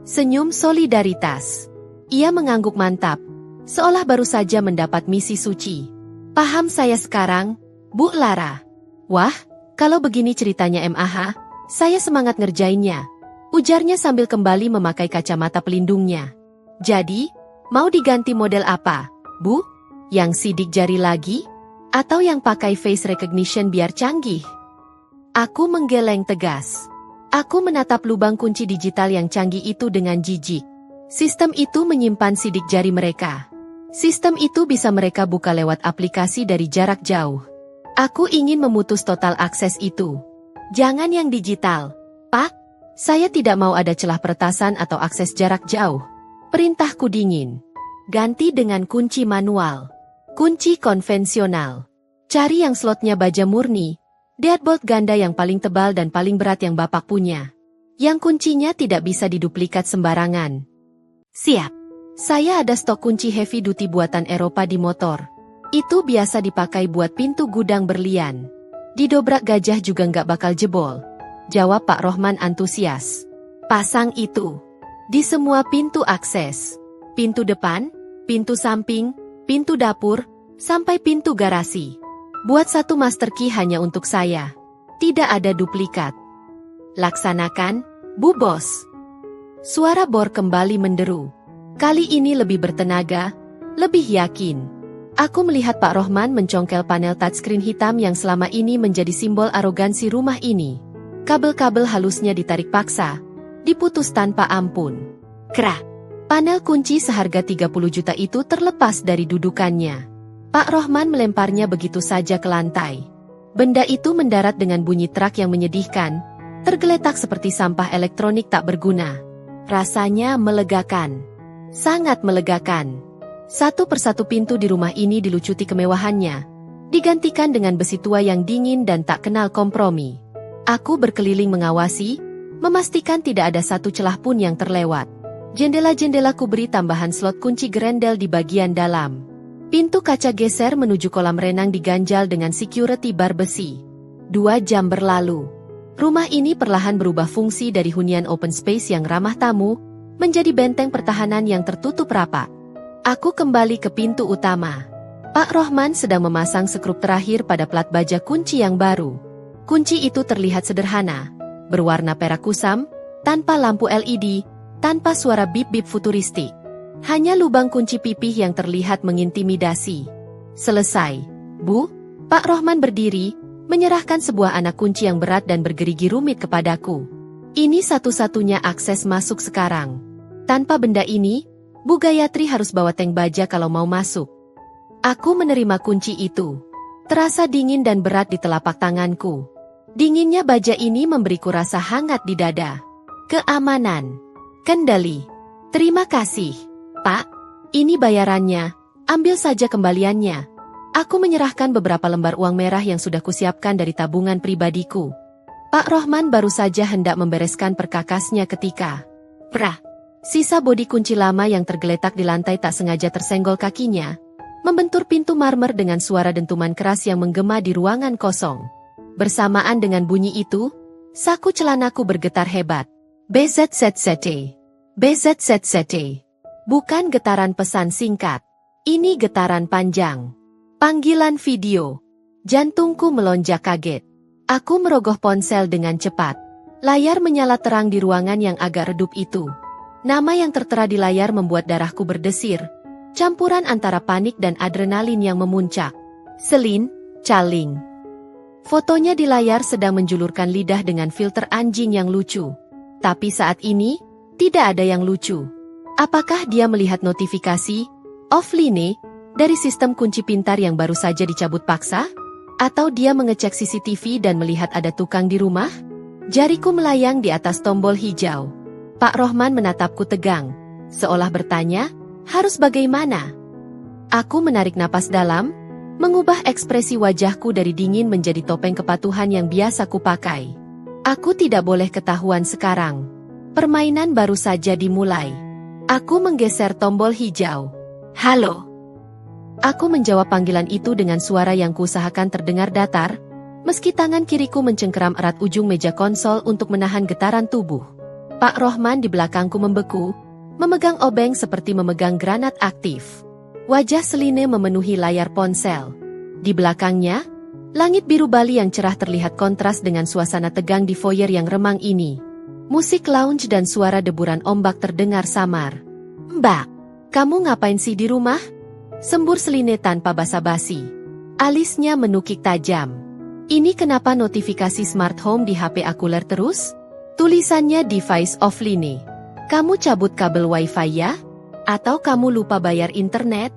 Senyum solidaritas. Ia mengangguk mantap, seolah baru saja mendapat misi suci. Paham saya sekarang, Bu Lara. Wah, kalau begini ceritanya MAH, saya semangat ngerjainnya. Ujarnya sambil kembali memakai kacamata pelindungnya. Jadi, mau diganti model apa, Bu? Yang sidik jari lagi? Atau yang pakai face recognition biar canggih? Aku menggeleng tegas. Aku menatap lubang kunci digital yang canggih itu dengan jijik. Sistem itu menyimpan sidik jari mereka. Sistem itu bisa mereka buka lewat aplikasi dari jarak jauh. Aku ingin memutus total akses itu. Jangan yang digital, Pak. Saya tidak mau ada celah peretasan atau akses jarak jauh. Perintahku dingin. Ganti dengan kunci manual. Kunci konvensional. Cari yang slotnya baja murni. Deadbolt ganda yang paling tebal dan paling berat yang Bapak punya. Yang kuncinya tidak bisa diduplikat sembarangan. Siap. Saya ada stok kunci heavy duty buatan Eropa di motor. Itu biasa dipakai buat pintu gudang berlian. Didobrak gajah juga nggak bakal jebol. Jawab Pak Rohman antusias. Pasang itu. Di semua pintu akses. Pintu depan, pintu samping, pintu dapur, sampai pintu garasi. Buat satu master key hanya untuk saya. Tidak ada duplikat. Laksanakan, Bu Bos. Suara Bor kembali menderu. Kali ini lebih bertenaga, lebih yakin. Aku melihat Pak Rohman mencongkel panel touchscreen hitam yang selama ini menjadi simbol arogansi rumah ini. Kabel-kabel halusnya ditarik paksa, diputus tanpa ampun. Krak! Panel kunci seharga 30 juta itu terlepas dari dudukannya. Pak Rohman melemparnya begitu saja ke lantai. Benda itu mendarat dengan bunyi trak yang menyedihkan, tergeletak seperti sampah elektronik tak berguna. Rasanya melegakan. Sangat melegakan. Satu persatu pintu di rumah ini dilucuti kemewahannya, digantikan dengan besi tua yang dingin dan tak kenal kompromi. Aku berkeliling mengawasi, memastikan tidak ada satu celah pun yang terlewat. Jendela-jendela kuberi tambahan slot kunci grendel di bagian dalam. Pintu kaca geser menuju kolam renang diganjal dengan security bar besi. 2 jam berlalu. Rumah ini perlahan berubah fungsi dari hunian open space yang ramah tamu, menjadi benteng pertahanan yang tertutup rapat. Aku kembali ke pintu utama. Pak Rohman sedang memasang skrup terakhir pada plat baja kunci yang baru. Kunci itu terlihat sederhana, berwarna perak kusam, tanpa lampu LED, tanpa suara bip-bip futuristik. Hanya lubang kunci pipih yang terlihat mengintimidasi. Selesai, Bu. Pak Rohman berdiri, menyerahkan sebuah anak kunci yang berat dan bergerigi rumit kepadaku. Ini satu-satunya akses masuk sekarang. Tanpa benda ini, Bu Gayatri harus bawa tank baja kalau mau masuk. Aku menerima kunci itu. Terasa dingin dan berat di telapak tanganku. Dinginnya baja ini memberiku rasa hangat di dada. Keamanan. Kendali. Terima kasih, Pak. Ini bayarannya. Ambil saja kembaliannya. Aku menyerahkan beberapa lembar uang merah yang sudah kusiapkan dari tabungan pribadiku. Pak Rohman baru saja hendak membereskan perkakasnya ketika prah, sisa bodi kunci lama yang tergeletak di lantai tak sengaja tersenggol kakinya, membentur pintu marmer dengan suara dentuman keras yang menggema di ruangan kosong. Bersamaan dengan bunyi itu, saku celanaku bergetar hebat. BZZZT. BZZZT. Bukan getaran pesan singkat. Ini getaran panjang. Panggilan video. Jantungku melonjak kaget. Aku merogoh ponsel dengan cepat. Layar menyala terang di ruangan yang agak redup itu. Nama yang tertera di layar membuat darahku berdesir. Campuran antara panik dan adrenalin yang memuncak. Selin, Caling. Fotonya di layar sedang menjulurkan lidah dengan filter anjing yang lucu. Tapi saat ini, tidak ada yang lucu. Apakah dia melihat notifikasi offline dari sistem kunci pintar yang baru saja dicabut paksa? Atau dia mengecek CCTV dan melihat ada tukang di rumah? Jariku melayang di atas tombol hijau. Pak Rohman menatapku tegang, seolah bertanya, harus bagaimana? Aku menarik napas dalam, mengubah ekspresi wajahku dari dingin menjadi topeng kepatuhan yang biasa kupakai. Aku tidak boleh ketahuan sekarang. Permainan baru saja dimulai. Aku menggeser tombol hijau. Halo. Aku menjawab panggilan itu dengan suara yang kuusahakan terdengar datar, meski tangan kiriku mencengkeram erat ujung meja konsol untuk menahan getaran tubuh. Pak Rohman di belakangku membeku, memegang obeng seperti memegang granat aktif. Wajah Seline memenuhi layar ponsel. Di belakangnya, langit biru Bali yang cerah terlihat kontras dengan suasana tegang di foyer yang remang ini. Musik lounge dan suara deburan ombak terdengar samar. Mbak, kamu ngapain sih di rumah? Sembur Seline tanpa basa-basi. Alisnya menukik tajam. Ini kenapa notifikasi smart home di HP aku ler terus? Tulisannya device offline. Kamu cabut kabel wifi ya? Atau kamu lupa bayar internet?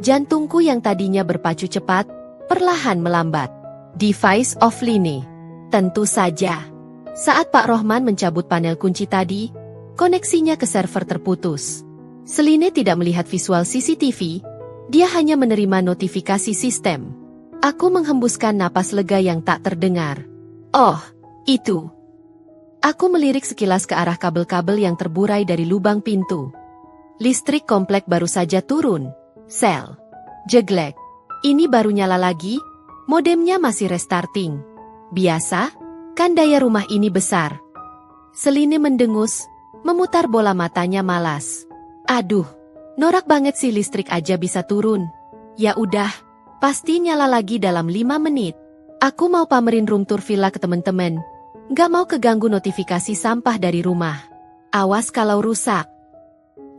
Jantungku yang tadinya berpacu cepat, perlahan melambat. Device offline. Tentu saja. Saat Pak Rohman mencabut panel kunci tadi, koneksinya ke server terputus. Seline tidak melihat visual CCTV, dia hanya menerima notifikasi sistem. Aku menghembuskan napas lega yang tak terdengar. Oh, itu. Aku melirik sekilas ke arah kabel-kabel yang terburai dari lubang pintu. Listrik komplek baru saja turun. Sel. Jeglek. Ini baru nyala lagi, modemnya masih restarting. Biasa, kan daya rumah ini besar. Seline mendengus, memutar bola matanya malas. Aduh, norak banget sih listrik aja bisa turun. Ya udah, pasti nyala lagi dalam 5 menit. Aku mau pamerin room tour villa ke temen-temen. Gak mau keganggu notifikasi sampah dari rumah. Awas kalau rusak.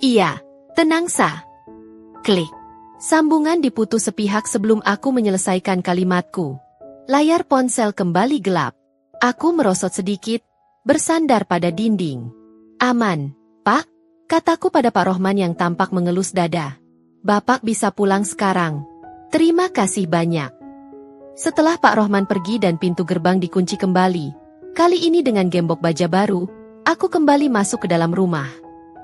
Iya, tenang Sa. Klik. Sambungan diputus sepihak sebelum aku menyelesaikan kalimatku. Layar ponsel kembali gelap. Aku merosot sedikit, bersandar pada dinding. Aman, Pak, kataku pada Pak Rohman yang tampak mengelus dada. Bapak bisa pulang sekarang. Terima kasih banyak. Setelah Pak Rohman pergi dan pintu gerbang dikunci kembali, kali ini dengan gembok baja baru, aku kembali masuk ke dalam rumah.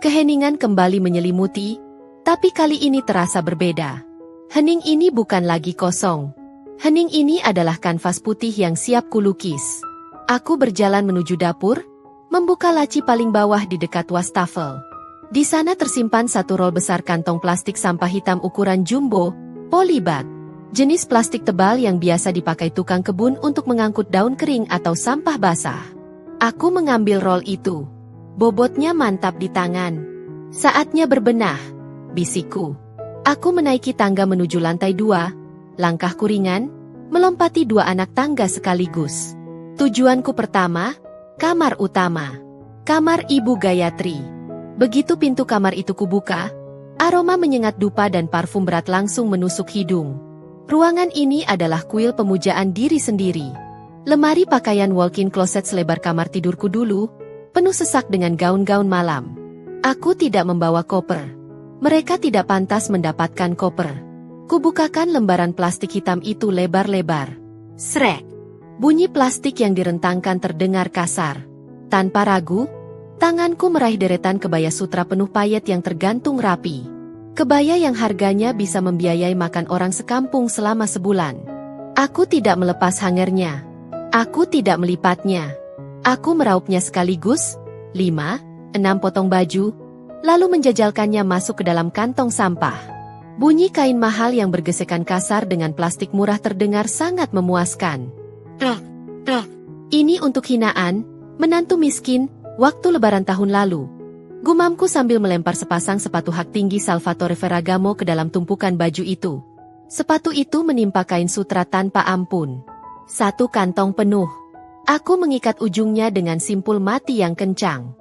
Keheningan kembali menyelimuti, tapi kali ini terasa berbeda. Hening ini bukan lagi kosong. Hening ini adalah kanvas putih yang siap kulukis. Aku berjalan menuju dapur, membuka laci paling bawah di dekat wastafel. Di sana tersimpan satu rol besar kantong plastik sampah hitam ukuran jumbo, polybag. Jenis plastik tebal yang biasa dipakai tukang kebun untuk mengangkut daun kering atau sampah basah. Aku mengambil rol itu. Bobotnya mantap di tangan. Saatnya berbenah, bisikku. Aku menaiki tangga menuju lantai 2, langkahku ringan, melompati 2 anak tangga sekaligus. Tujuanku pertama, kamar utama. Kamar Ibu Gayatri. Begitu pintu kamar itu kubuka, aroma menyengat dupa dan parfum berat langsung menusuk hidung. Ruangan ini adalah kuil pemujaan diri sendiri. Lemari pakaian walk-in closet selebar kamar tidurku dulu, penuh sesak dengan gaun-gaun malam. Aku tidak membawa koper. Mereka tidak pantas mendapatkan koper. Kubukakan lembaran plastik hitam itu lebar-lebar. Srek. Bunyi plastik yang direntangkan terdengar kasar. Tanpa ragu, tanganku meraih deretan kebaya sutra penuh payet yang tergantung rapi. Kebaya yang harganya bisa membiayai makan orang sekampung selama sebulan. Aku tidak melepas hangernya. Aku tidak melipatnya. Aku meraupnya sekaligus, 5-6 potong baju, lalu menjajalkannya masuk ke dalam kantong sampah. Bunyi kain mahal yang bergesekan kasar dengan plastik murah terdengar sangat memuaskan. Ini untuk hinaan, menantu miskin, waktu lebaran tahun lalu. Gumamku sambil melempar sepasang sepatu hak tinggi Salvatore Ferragamo ke dalam tumpukan baju itu. Sepatu itu menimpa kain sutra tanpa ampun. 1 kantong penuh. Aku mengikat ujungnya dengan simpul mati yang kencang.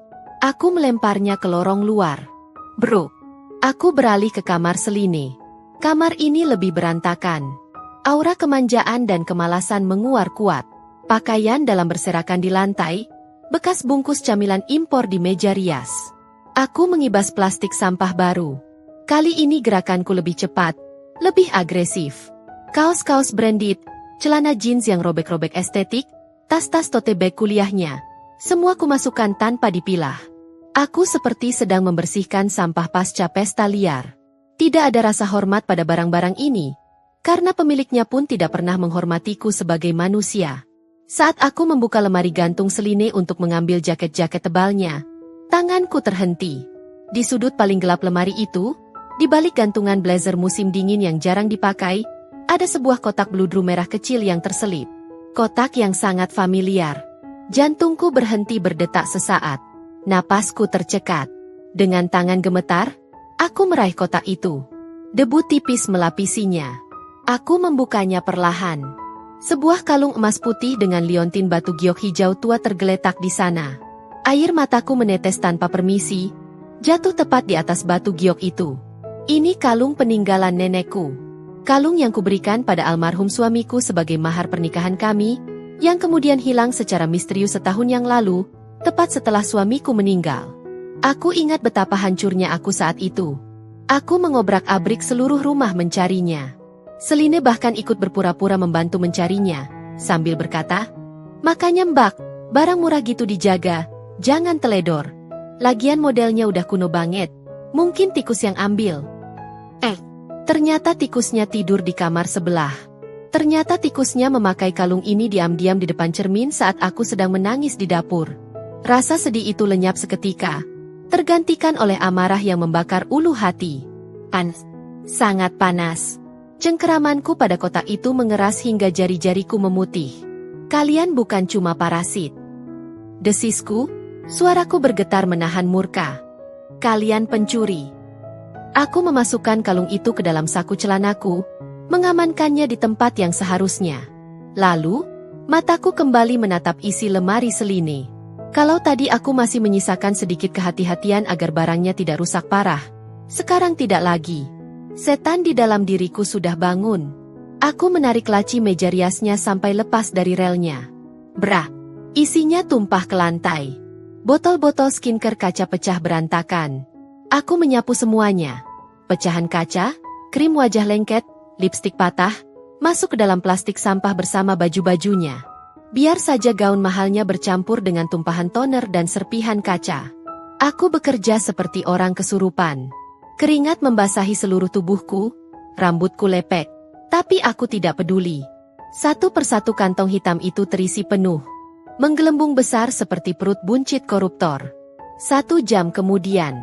Aku melemparnya ke lorong luar. Bro. Aku beralih ke kamar Seline. Kamar ini lebih berantakan. Aura kemanjaan dan kemalasan menguar kuat. Pakaian dalam berserakan di lantai, bekas bungkus camilan impor di meja rias. Aku mengibas plastik sampah baru. Kali ini gerakanku lebih cepat, lebih agresif. Kaos-kaos branded, celana jeans yang robek-robek estetik, tas-tas tote bag kuliahnya. Semua kumasukkan tanpa dipilah. Aku seperti sedang membersihkan sampah pasca pesta liar. Tidak ada rasa hormat pada barang-barang ini, karena pemiliknya pun tidak pernah menghormatiku sebagai manusia. Saat aku membuka lemari gantung Seline untuk mengambil jaket-jaket tebalnya, tanganku terhenti. Di sudut paling gelap lemari itu, di balik gantungan blazer musim dingin yang jarang dipakai, ada sebuah kotak bludru merah kecil yang terselip. Kotak yang sangat familiar. Jantungku berhenti berdetak sesaat. Napasku tercekat. Dengan tangan gemetar, aku meraih kotak itu. Debu tipis melapisinya. Aku membukanya perlahan. Sebuah kalung emas putih dengan liontin batu giok hijau tua tergeletak di sana. Air mataku menetes tanpa permisi, jatuh tepat di atas batu giok itu. Ini kalung peninggalan nenekku. Kalung yang kuberikan pada almarhum suamiku sebagai mahar pernikahan kami, yang kemudian hilang secara misterius setahun yang lalu, tepat setelah suamiku meninggal. Aku ingat betapa hancurnya aku saat itu. Aku mengobrak-abrik seluruh rumah mencarinya. Seline bahkan ikut berpura-pura membantu mencarinya, sambil berkata, "Makanya Mbak, barang murah gitu dijaga, jangan teledor. Lagian modelnya udah kuno banget, mungkin tikus yang ambil." Ternyata tikusnya tidur di kamar sebelah. Ternyata tikusnya memakai kalung ini diam-diam di depan cermin saat aku sedang menangis di dapur. Rasa sedih itu lenyap seketika, tergantikan oleh amarah yang membakar ulu hati. Sangat panas. Cengkeramanku pada kotak itu mengeras hingga jari-jariku memutih. Kalian bukan cuma parasit. Desisku, suaraku bergetar menahan murka. Kalian pencuri. Aku memasukkan kalung itu ke dalam saku celanaku, mengamankannya di tempat yang seharusnya. Lalu, mataku kembali menatap isi lemari Seline. Kalau tadi aku masih menyisakan sedikit kehati-hatian agar barangnya tidak rusak parah, sekarang tidak lagi. Setan di dalam diriku sudah bangun. Aku menarik laci meja riasnya sampai lepas dari relnya. Brak! Isinya tumpah ke lantai. Botol-botol skincare kaca pecah berantakan. Aku menyapu semuanya. Pecahan kaca, krim wajah lengket, lipstik patah, masuk ke dalam plastik sampah bersama baju-bajunya. Biar saja gaun mahalnya bercampur dengan tumpahan toner dan serpihan kaca. Aku bekerja seperti orang kesurupan. Keringat membasahi seluruh tubuhku, rambutku lepek. Tapi aku tidak peduli. Satu persatu kantong hitam itu terisi penuh. Menggelembung besar seperti perut buncit koruptor. 1 jam kemudian,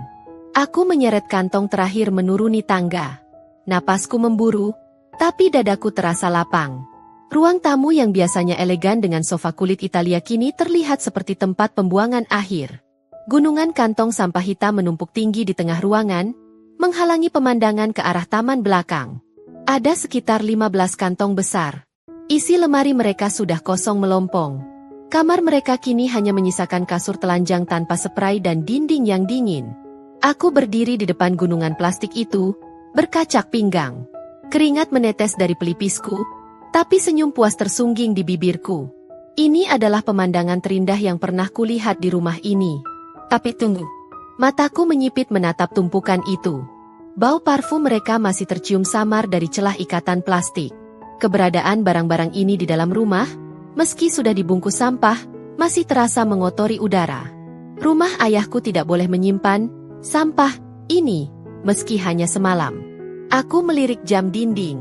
aku menyeret kantong terakhir menuruni tangga. Napasku memburu, tapi dadaku terasa lapang. Ruang tamu yang biasanya elegan dengan sofa kulit Italia kini terlihat seperti tempat pembuangan akhir. Gunungan kantong sampah hitam menumpuk tinggi di tengah ruangan, menghalangi pemandangan ke arah taman belakang. Ada sekitar 15 kantong besar. Isi lemari mereka sudah kosong melompong. Kamar mereka kini hanya menyisakan kasur telanjang tanpa spray dan dinding yang dingin. Aku berdiri di depan gunungan plastik itu, berkacak pinggang. Keringat menetes dari pelipisku, tapi senyum puas tersungging di bibirku. Ini adalah pemandangan terindah yang pernah kulihat di rumah ini. Tapi tunggu. Mataku menyipit menatap tumpukan itu. Bau parfum mereka masih tercium samar dari celah ikatan plastik. Keberadaan barang-barang ini di dalam rumah, meski sudah dibungkus sampah, masih terasa mengotori udara. Rumah ayahku tidak boleh menyimpan sampah ini, meski hanya semalam. Aku melirik jam dinding.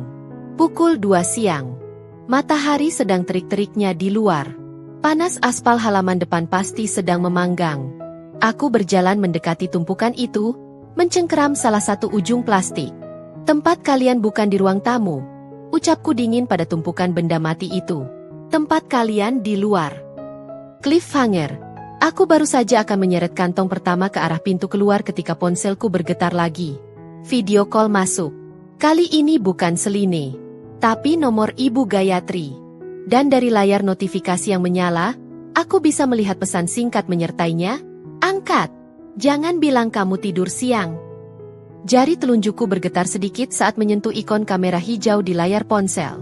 Pukul 2 siang. Matahari sedang terik-teriknya di luar. Panas aspal halaman depan pasti sedang memanggang. Aku berjalan mendekati tumpukan itu, mencengkeram salah satu ujung plastik. Tempat kalian bukan di ruang tamu. Ucapku dingin pada tumpukan benda mati itu. Tempat kalian di luar. Cliffhanger. Aku baru saja akan menyeret kantong pertama ke arah pintu keluar ketika ponselku bergetar lagi. Video call masuk. Kali ini bukan Seline, tapi nomor Ibu Gayatri. Dan dari layar notifikasi yang menyala, aku bisa melihat pesan singkat menyertainya. Angkat. Jangan bilang kamu tidur siang. Jari telunjukku bergetar sedikit saat menyentuh ikon kamera hijau di layar ponsel.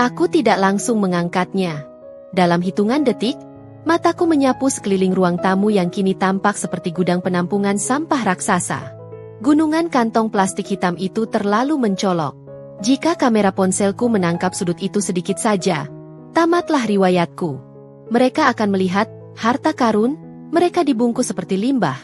Aku tidak langsung mengangkatnya. Dalam hitungan detik, mataku menyapu sekeliling ruang tamu yang kini tampak seperti gudang penampungan sampah raksasa. Gunungan kantong plastik hitam itu terlalu mencolok. Jika kamera ponselku menangkap sudut itu sedikit saja, tamatlah riwayatku. Mereka akan melihat harta karun, mereka dibungkus seperti limbah.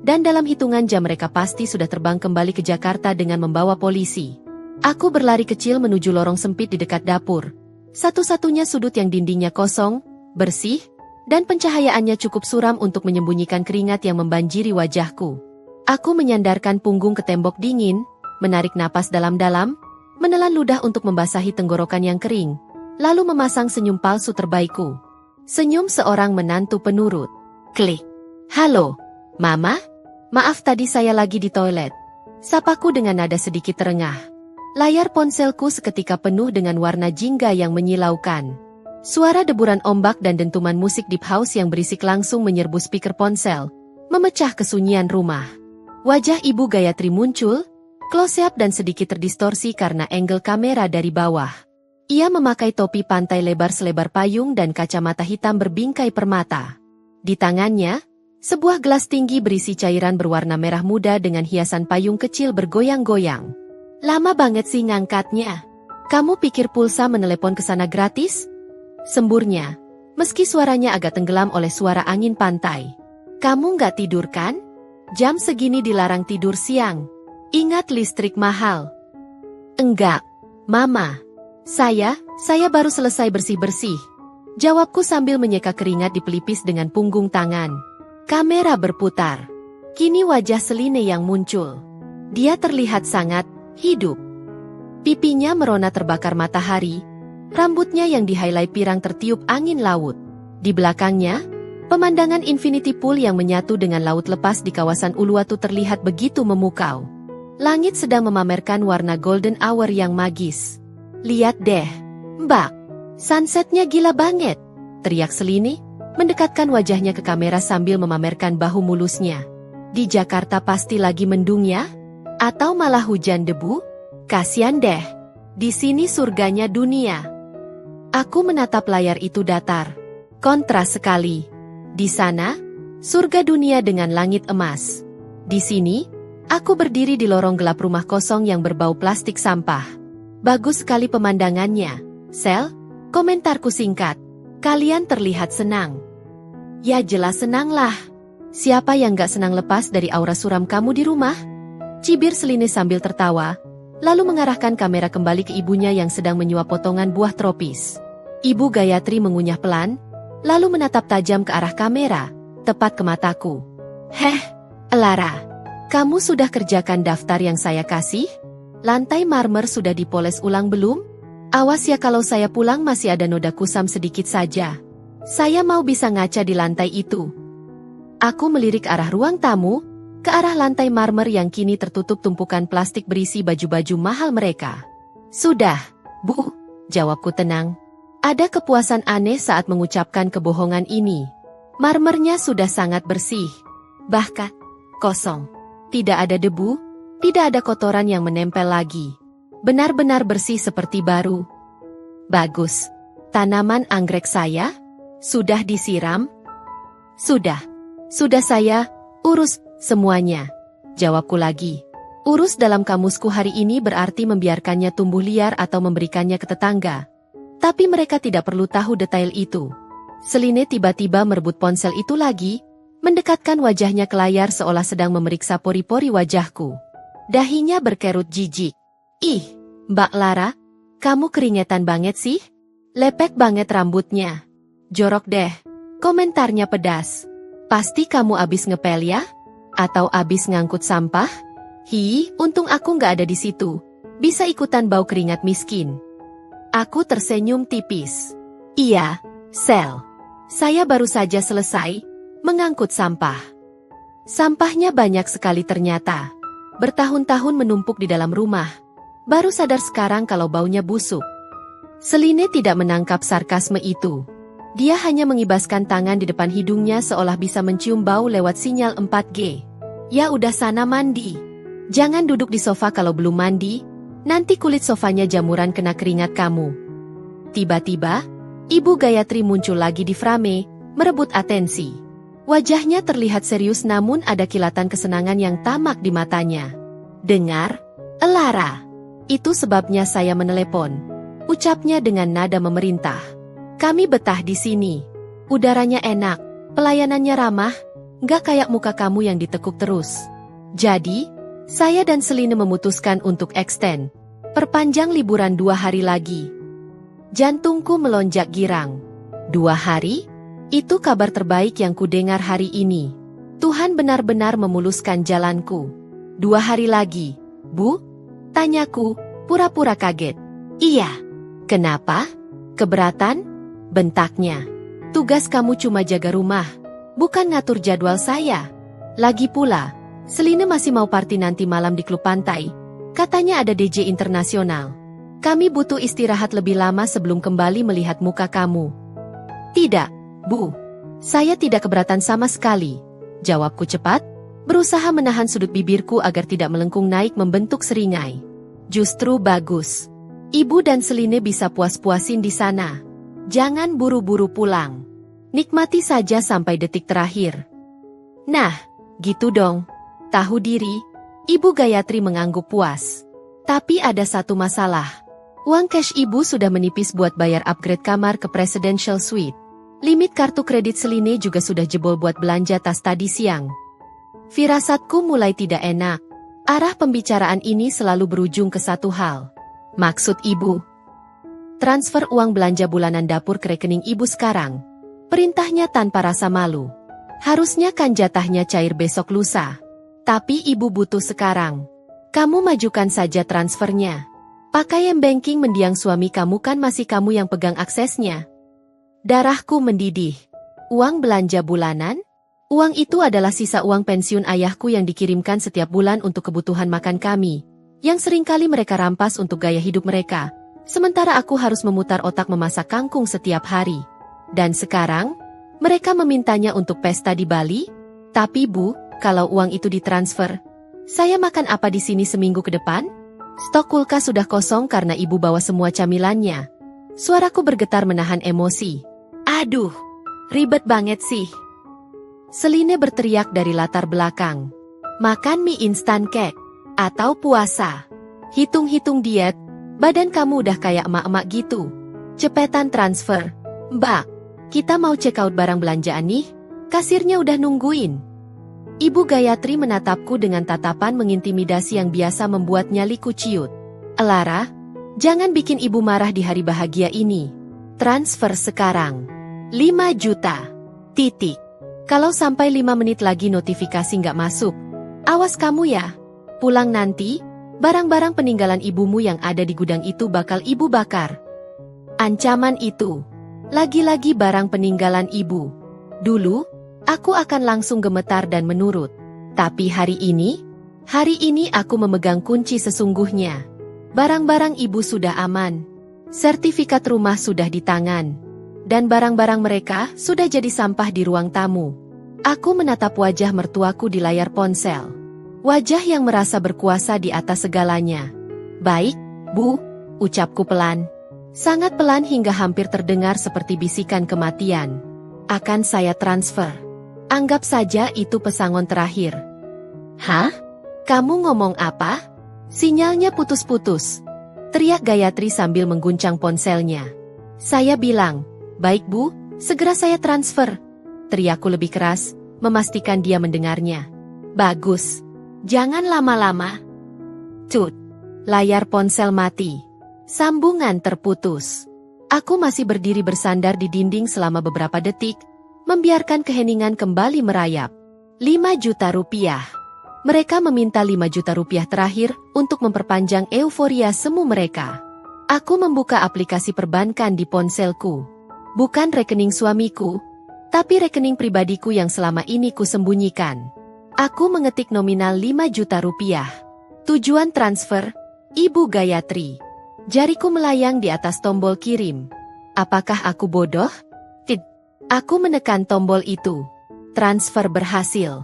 Dan dalam hitungan jam mereka pasti sudah terbang kembali ke Jakarta dengan membawa polisi. Aku berlari kecil menuju lorong sempit di dekat dapur. Satu-satunya sudut yang dindingnya kosong, bersih, dan pencahayaannya cukup suram untuk menyembunyikan keringat yang membanjiri wajahku. Aku menyandarkan punggung ke tembok dingin, menarik napas dalam-dalam, menelan ludah untuk membasahi tenggorokan yang kering, lalu memasang senyum palsu terbaikku. Senyum seorang menantu penurut. Klik. Halo, Mama? Maaf tadi saya lagi di toilet. Sapaku dengan nada sedikit terengah. Layar ponselku seketika penuh dengan warna jingga yang menyilaukan. Suara deburan ombak dan dentuman musik deep house yang berisik langsung menyerbu speaker ponsel, memecah kesunyian rumah. Wajah Ibu Gayatri muncul, close-up dan sedikit terdistorsi karena angle kamera dari bawah. Ia memakai topi pantai lebar selebar payung dan kacamata hitam berbingkai permata. Di tangannya, sebuah gelas tinggi berisi cairan berwarna merah muda dengan hiasan payung kecil bergoyang-goyang. Lama banget sih ngangkatnya. Kamu pikir pulsa menelepon ke sana gratis? Semburnya, meski suaranya agak tenggelam oleh suara angin pantai. Kamu nggak tidur kan? Jam segini dilarang tidur siang. Ingat listrik mahal. Enggak, Mama. Saya baru selesai bersih-bersih. Jawabku sambil menyeka keringat di pelipis dengan punggung tangan. Kamera berputar. Kini wajah Seline yang muncul. Dia terlihat sangat hidup. Pipinya merona terbakar matahari, rambutnya yang di-highlight pirang tertiup angin laut. Di belakangnya, pemandangan infinity pool yang menyatu dengan laut lepas di kawasan Uluwatu terlihat begitu memukau. Langit sedang memamerkan warna golden hour yang magis. Lihat deh, Mbak, sunsetnya gila banget, teriak Seline, mendekatkan wajahnya ke kamera sambil memamerkan bahu mulusnya. Di Jakarta pasti lagi mendung ya? Atau malah hujan debu? Kasian deh. Di sini surganya dunia. Aku menatap layar itu datar. Kontras sekali. Di sana, surga dunia dengan langit emas. Di sini, aku berdiri di lorong gelap rumah kosong yang berbau plastik sampah. Bagus sekali pemandangannya. Sel, komentarku singkat. Kalian terlihat senang. Ya jelas senanglah. Siapa yang gak senang lepas dari aura suram kamu di rumah? Cibir Seline sambil tertawa, lalu mengarahkan kamera kembali ke ibunya yang sedang menyuap potongan buah tropis. Ibu Gayatri mengunyah pelan, lalu menatap tajam ke arah kamera, tepat ke mataku. Heh, Elara, kamu sudah kerjakan daftar yang saya kasih? Lantai marmer sudah dipoles ulang belum? Awas ya kalau saya pulang masih ada noda kusam sedikit saja. Saya mau bisa ngaca di lantai itu. Aku melirik arah ruang tamu, ke arah lantai marmer yang kini tertutup tumpukan plastik berisi baju-baju mahal mereka. Sudah, Bu, jawabku tenang. Ada kepuasan aneh saat mengucapkan kebohongan ini. Marmernya sudah sangat bersih. Bahkan, kosong. Tidak ada debu, tidak ada kotoran yang menempel lagi. Benar-benar bersih seperti baru. Bagus. Tanaman anggrek saya? Sudah disiram? Sudah saya urus semuanya. Jawabku lagi. Urus dalam kamusku hari ini berarti membiarkannya tumbuh liar atau memberikannya ke tetangga. Tapi mereka tidak perlu tahu detail itu. Seline tiba-tiba merebut ponsel itu lagi, mendekatkan wajahnya ke layar seolah sedang memeriksa pori-pori wajahku. Dahinya berkerut jijik. Ih, Mbak Lara, kamu keringetan banget sih? Lepek banget rambutnya. Jorok deh. Komentarnya pedas. Pasti kamu abis ngepel ya? Atau abis ngangkut sampah? Hi, untung aku nggak ada di situ. Bisa ikutan bau keringat miskin. Aku tersenyum tipis. Iya, Sel. Saya baru saja selesai mengangkut sampah. Sampahnya banyak sekali ternyata. Bertahun-tahun menumpuk di dalam rumah. Baru sadar sekarang kalau baunya busuk. Seline tidak menangkap sarkasme itu. Dia hanya mengibaskan tangan di depan hidungnya seolah bisa mencium bau lewat sinyal 4G. Ya udah sana mandi. Jangan duduk di sofa kalau belum mandi, nanti kulit sofanya jamuran kena keringat kamu. Tiba-tiba, Ibu Gayatri muncul lagi di frame, merebut atensi. Wajahnya terlihat serius namun ada kilatan kesenangan yang tamak di matanya. Dengar, Elara. Itu sebabnya saya menelepon. Ucapnya dengan nada memerintah. Kami betah di sini. Udaranya enak, pelayanannya ramah, nggak kayak muka kamu yang ditekuk terus. Jadi, saya dan Seline memutuskan untuk extend. Perpanjang liburan 2 hari lagi. Jantungku melonjak girang. 2 hari? Itu kabar terbaik yang kudengar hari ini. Tuhan benar-benar memuluskan jalanku. 2 hari lagi, Bu? Tanyaku, pura-pura kaget. Iya. Kenapa? Keberatan? Bentaknya. Tugas kamu cuma jaga rumah, bukan ngatur jadwal saya. Lagi pula, Seline masih mau party nanti malam di klub pantai. Katanya ada DJ internasional. Kami butuh istirahat lebih lama sebelum kembali melihat muka kamu. Tidak, Bu. Saya tidak keberatan sama sekali. Jawabku cepat, berusaha menahan sudut bibirku agar tidak melengkung naik membentuk seringai. Justru bagus. Ibu dan Seline bisa puas-puasin di sana. Jangan buru-buru pulang. Nikmati saja sampai detik terakhir. Nah, gitu dong. Tahu diri, Ibu Gayatri mengangguk puas. Tapi ada satu masalah. Uang cash ibu sudah menipis buat bayar upgrade kamar ke Presidential Suite. Limit kartu kredit Seline juga sudah jebol buat belanja tas tadi siang. Firasatku mulai tidak enak. Arah pembicaraan ini selalu berujung ke satu hal. Maksud ibu? Transfer uang belanja bulanan dapur ke rekening ibu sekarang. Perintahnya tanpa rasa malu. Harusnya kan jatahnya cair besok lusa. Tapi ibu butuh sekarang. Kamu majukan saja transfernya. Pakai m-banking mendiang suami kamu kan masih kamu yang pegang aksesnya. Darahku mendidih. Uang belanja bulanan? Uang itu adalah sisa uang pensiun ayahku yang dikirimkan setiap bulan untuk kebutuhan makan kami, yang seringkali mereka rampas untuk gaya hidup mereka, sementara aku harus memutar otak memasak kangkung setiap hari. Dan sekarang, mereka memintanya untuk pesta di Bali? Tapi Bu, kalau uang itu ditransfer, saya makan apa di sini seminggu ke depan? Stok kulkas sudah kosong karena ibu bawa semua camilannya. Suaraku bergetar menahan emosi. Aduh, ribet banget sih. Seline berteriak dari latar belakang. Makan mie instan kek, atau puasa. Hitung-hitung diet, badan kamu udah kayak emak-emak gitu. Cepetan transfer. Mbak, kita mau check out barang belanjaan nih, kasirnya udah nungguin. Ibu Gayatri menatapku dengan tatapan mengintimidasi yang biasa membuat nyaliku ciut. Elara, jangan bikin ibu marah di hari bahagia ini. Transfer sekarang. 5 juta. Titik. Kalau sampai 5 menit lagi notifikasi nggak masuk, awas kamu ya. Pulang nanti, barang-barang peninggalan ibumu yang ada di gudang itu bakal ibu bakar. Ancaman itu. Lagi-lagi barang peninggalan ibu. Dulu, aku akan langsung gemetar dan menurut. Tapi hari ini aku memegang kunci sesungguhnya. Barang-barang ibu sudah aman. Sertifikat rumah sudah di tangan. Dan barang-barang mereka sudah jadi sampah di ruang tamu. Aku menatap wajah mertuaku di layar ponsel. Wajah yang merasa berkuasa di atas segalanya. Baik, Bu, ucapku pelan. Sangat pelan hingga hampir terdengar seperti bisikan kematian. Akan saya transfer. Anggap saja itu pesangon terakhir. Hah? Kamu ngomong apa? Sinyalnya putus-putus. Teriak Gayatri sambil mengguncang ponselnya. Saya bilang, baik Bu, segera saya transfer. Teriakku lebih keras, memastikan dia mendengarnya. Bagus. Jangan lama-lama. Tut. Layar ponsel mati. Sambungan terputus. Aku masih berdiri bersandar di dinding selama beberapa detik, membiarkan keheningan kembali merayap. 5 juta rupiah. Mereka meminta 5 juta rupiah terakhir untuk memperpanjang euforia semu mereka. Aku membuka aplikasi perbankan di ponselku. Bukan rekening suamiku, tapi rekening pribadiku yang selama ini kusembunyikan. Aku mengetik nominal 5 juta rupiah. Tujuan transfer, Ibu Gayatri. Jariku melayang di atas tombol kirim. Apakah aku bodoh? Tidak. Aku menekan tombol itu. Transfer berhasil.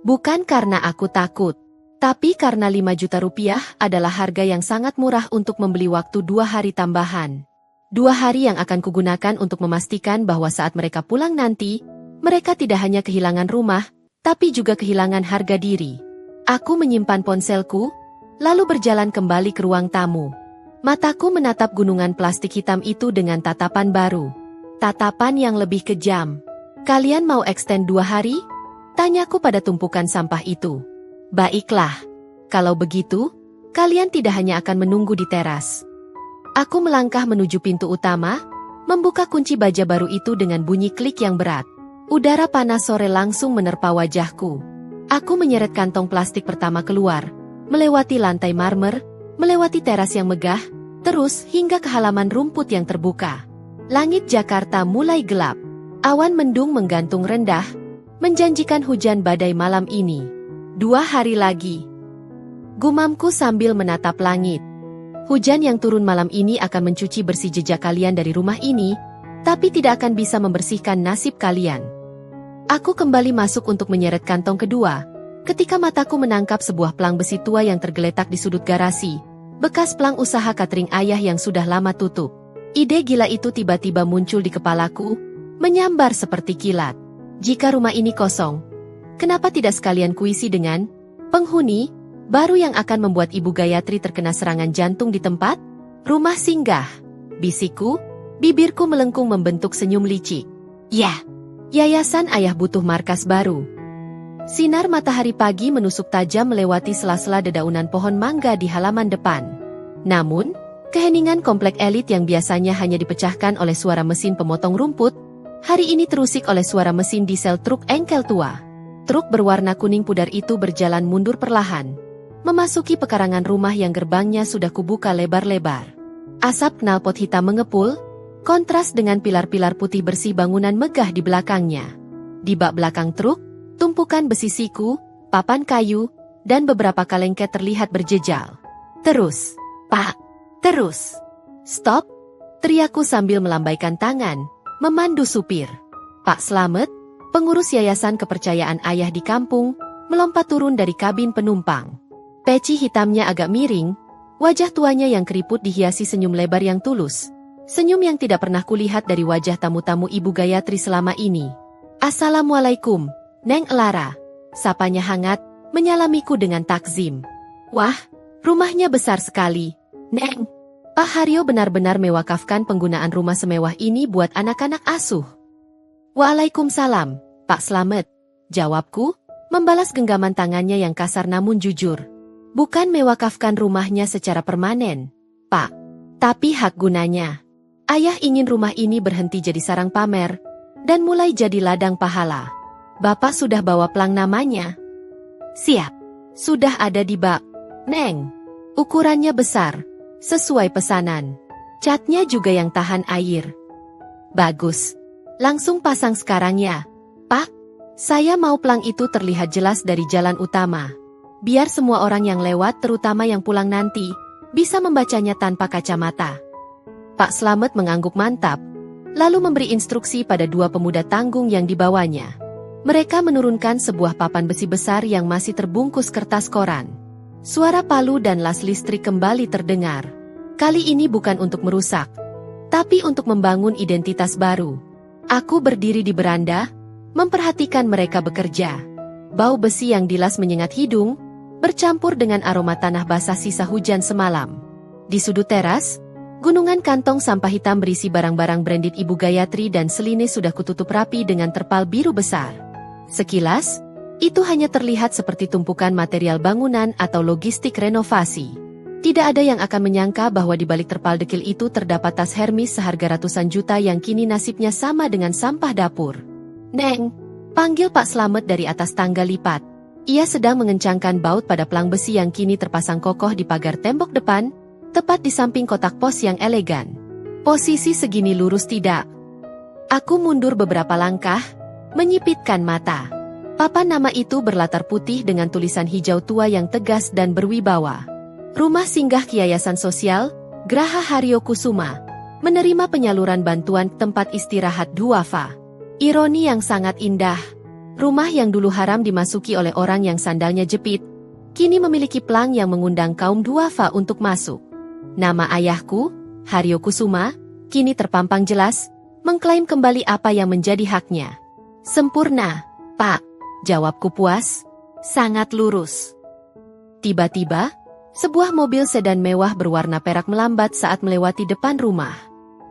Bukan karena aku takut, Tapi karena 5 juta rupiah adalah harga yang sangat murah untuk membeli waktu 2 hari tambahan. 2 hari yang akan kugunakan untuk memastikan bahwa saat mereka pulang nanti, mereka tidak hanya kehilangan rumah, tapi juga kehilangan harga diri. Aku menyimpan ponselku, lalu berjalan kembali ke ruang tamu. Mataku menatap gunungan plastik hitam itu dengan tatapan baru. Tatapan yang lebih kejam. Kalian mau extend 2 hari? Tanyaku pada tumpukan sampah itu. Baiklah. Kalau begitu, kalian tidak hanya akan menunggu di teras. Aku melangkah menuju pintu utama, membuka kunci baja baru itu dengan bunyi klik yang berat. Udara panas sore langsung menerpa wajahku. Aku menyeret kantong plastik pertama keluar, melewati lantai marmer, melewati teras yang megah, terus hingga ke halaman rumput yang terbuka. Langit Jakarta mulai gelap. Awan mendung menggantung rendah, menjanjikan hujan badai malam ini. 2 hari lagi. Gumamku sambil menatap langit. Hujan yang turun malam ini akan mencuci bersih jejak kalian dari rumah ini, tapi tidak akan bisa membersihkan nasib kalian. Aku kembali masuk untuk menyeret kantong kedua, ketika mataku menangkap sebuah pelang besi tua yang tergeletak di sudut garasi, bekas pelang usaha catering ayah yang sudah lama tutup. Ide gila itu tiba-tiba muncul di kepalaku, menyambar seperti kilat. Jika rumah ini kosong, kenapa tidak sekalian kuisi dengan penghuni baru yang akan membuat Ibu Gayatri terkena serangan jantung di tempat? Rumah singgah, bisikku, bibirku melengkung membentuk senyum licik. Ya, yayasan ayah butuh markas baru. Sinar matahari pagi menusuk tajam melewati sela-sela dedaunan pohon mangga di halaman depan. Namun, keheningan komplek elit yang biasanya hanya dipecahkan oleh suara mesin pemotong rumput, hari ini terusik oleh suara mesin diesel truk engkel tua. Truk berwarna kuning pudar itu berjalan mundur perlahan, memasuki pekarangan rumah yang gerbangnya sudah kubuka lebar-lebar. Asap knalpot hitam mengepul, kontras dengan pilar-pilar putih bersih bangunan megah di belakangnya. Di bak belakang truk, tumpukan besi siku, papan kayu, dan beberapa kalengket terlihat berjejal. Terus, Pak, terus. Stop, teriakku sambil melambaikan tangan, memandu supir. Pak Slamet, pengurus yayasan kepercayaan ayah di kampung, melompat turun dari kabin penumpang. Peci hitamnya agak miring, wajah tuanya yang keriput dihiasi senyum lebar yang tulus. Senyum yang tidak pernah kulihat dari wajah tamu-tamu Ibu Gayatri selama ini. Assalamualaikum, Neng Elara. Sapanya hangat, menyalamiku dengan takzim. Wah, rumahnya besar sekali, Neng. Pak Haryo benar-benar mewakafkan penggunaan rumah semewah ini buat anak-anak asuh. Waalaikumsalam, Pak Slamet, jawabku, membalas genggaman tangannya yang kasar namun jujur. Bukan mewakafkan rumahnya secara permanen, Pak, tapi hak gunanya. Ayah ingin rumah ini berhenti jadi sarang pamer, dan mulai jadi ladang pahala. Bapak sudah bawa pelang namanya. Siap, sudah ada di bak, Neng. Ukurannya besar, sesuai pesanan. Catnya juga yang tahan air. Bagus. Langsung pasang sekarang ya, Pak. Saya mau pelang itu terlihat jelas dari jalan utama. Biar semua orang yang lewat, terutama yang pulang nanti, bisa membacanya tanpa kacamata. Pak Slamet mengangguk mantap, lalu memberi instruksi pada 2 pemuda tanggung yang dibawanya. Mereka menurunkan sebuah papan besi besar yang masih terbungkus kertas koran. Suara palu dan las listrik kembali terdengar. Kali ini bukan untuk merusak, tapi untuk membangun identitas baru. Aku berdiri di beranda, memperhatikan mereka bekerja. Bau besi yang dilas menyengat hidung, bercampur dengan aroma tanah basah sisa hujan semalam. Di sudut teras, gunungan kantong sampah hitam berisi barang-barang branded Ibu Gayatri dan seline sudah kututup rapi dengan terpal biru besar. Sekilas, itu hanya terlihat seperti tumpukan material bangunan atau logistik renovasi. Tidak ada yang akan menyangka bahwa di balik terpal dekil itu terdapat tas Hermes seharga ratusan juta yang kini nasibnya sama dengan sampah dapur. Neng, panggil Pak Slamet dari atas tangga lipat. Ia sedang mengencangkan baut pada pelang besi yang kini terpasang kokoh di pagar tembok depan, tepat di samping kotak pos yang elegan. Posisi segini lurus tidak. Aku mundur beberapa langkah, menyipitkan mata. Papan nama itu berlatar putih dengan tulisan hijau tua yang tegas dan berwibawa. Rumah singgah Yayasan Sosial, Graha Haryo Kusuma, menerima penyaluran bantuan tempat istirahat duafa. Ironi yang sangat indah. Rumah yang dulu haram dimasuki oleh orang yang sandalnya jepit, kini memiliki plang yang mengundang kaum duafa untuk masuk. Nama ayahku, Haryo Kusuma, kini terpampang jelas, mengklaim kembali apa yang menjadi haknya. Sempurna, Pak, jawabku puas, sangat lurus. Tiba-tiba, sebuah mobil sedan mewah berwarna perak melambat saat melewati depan rumah.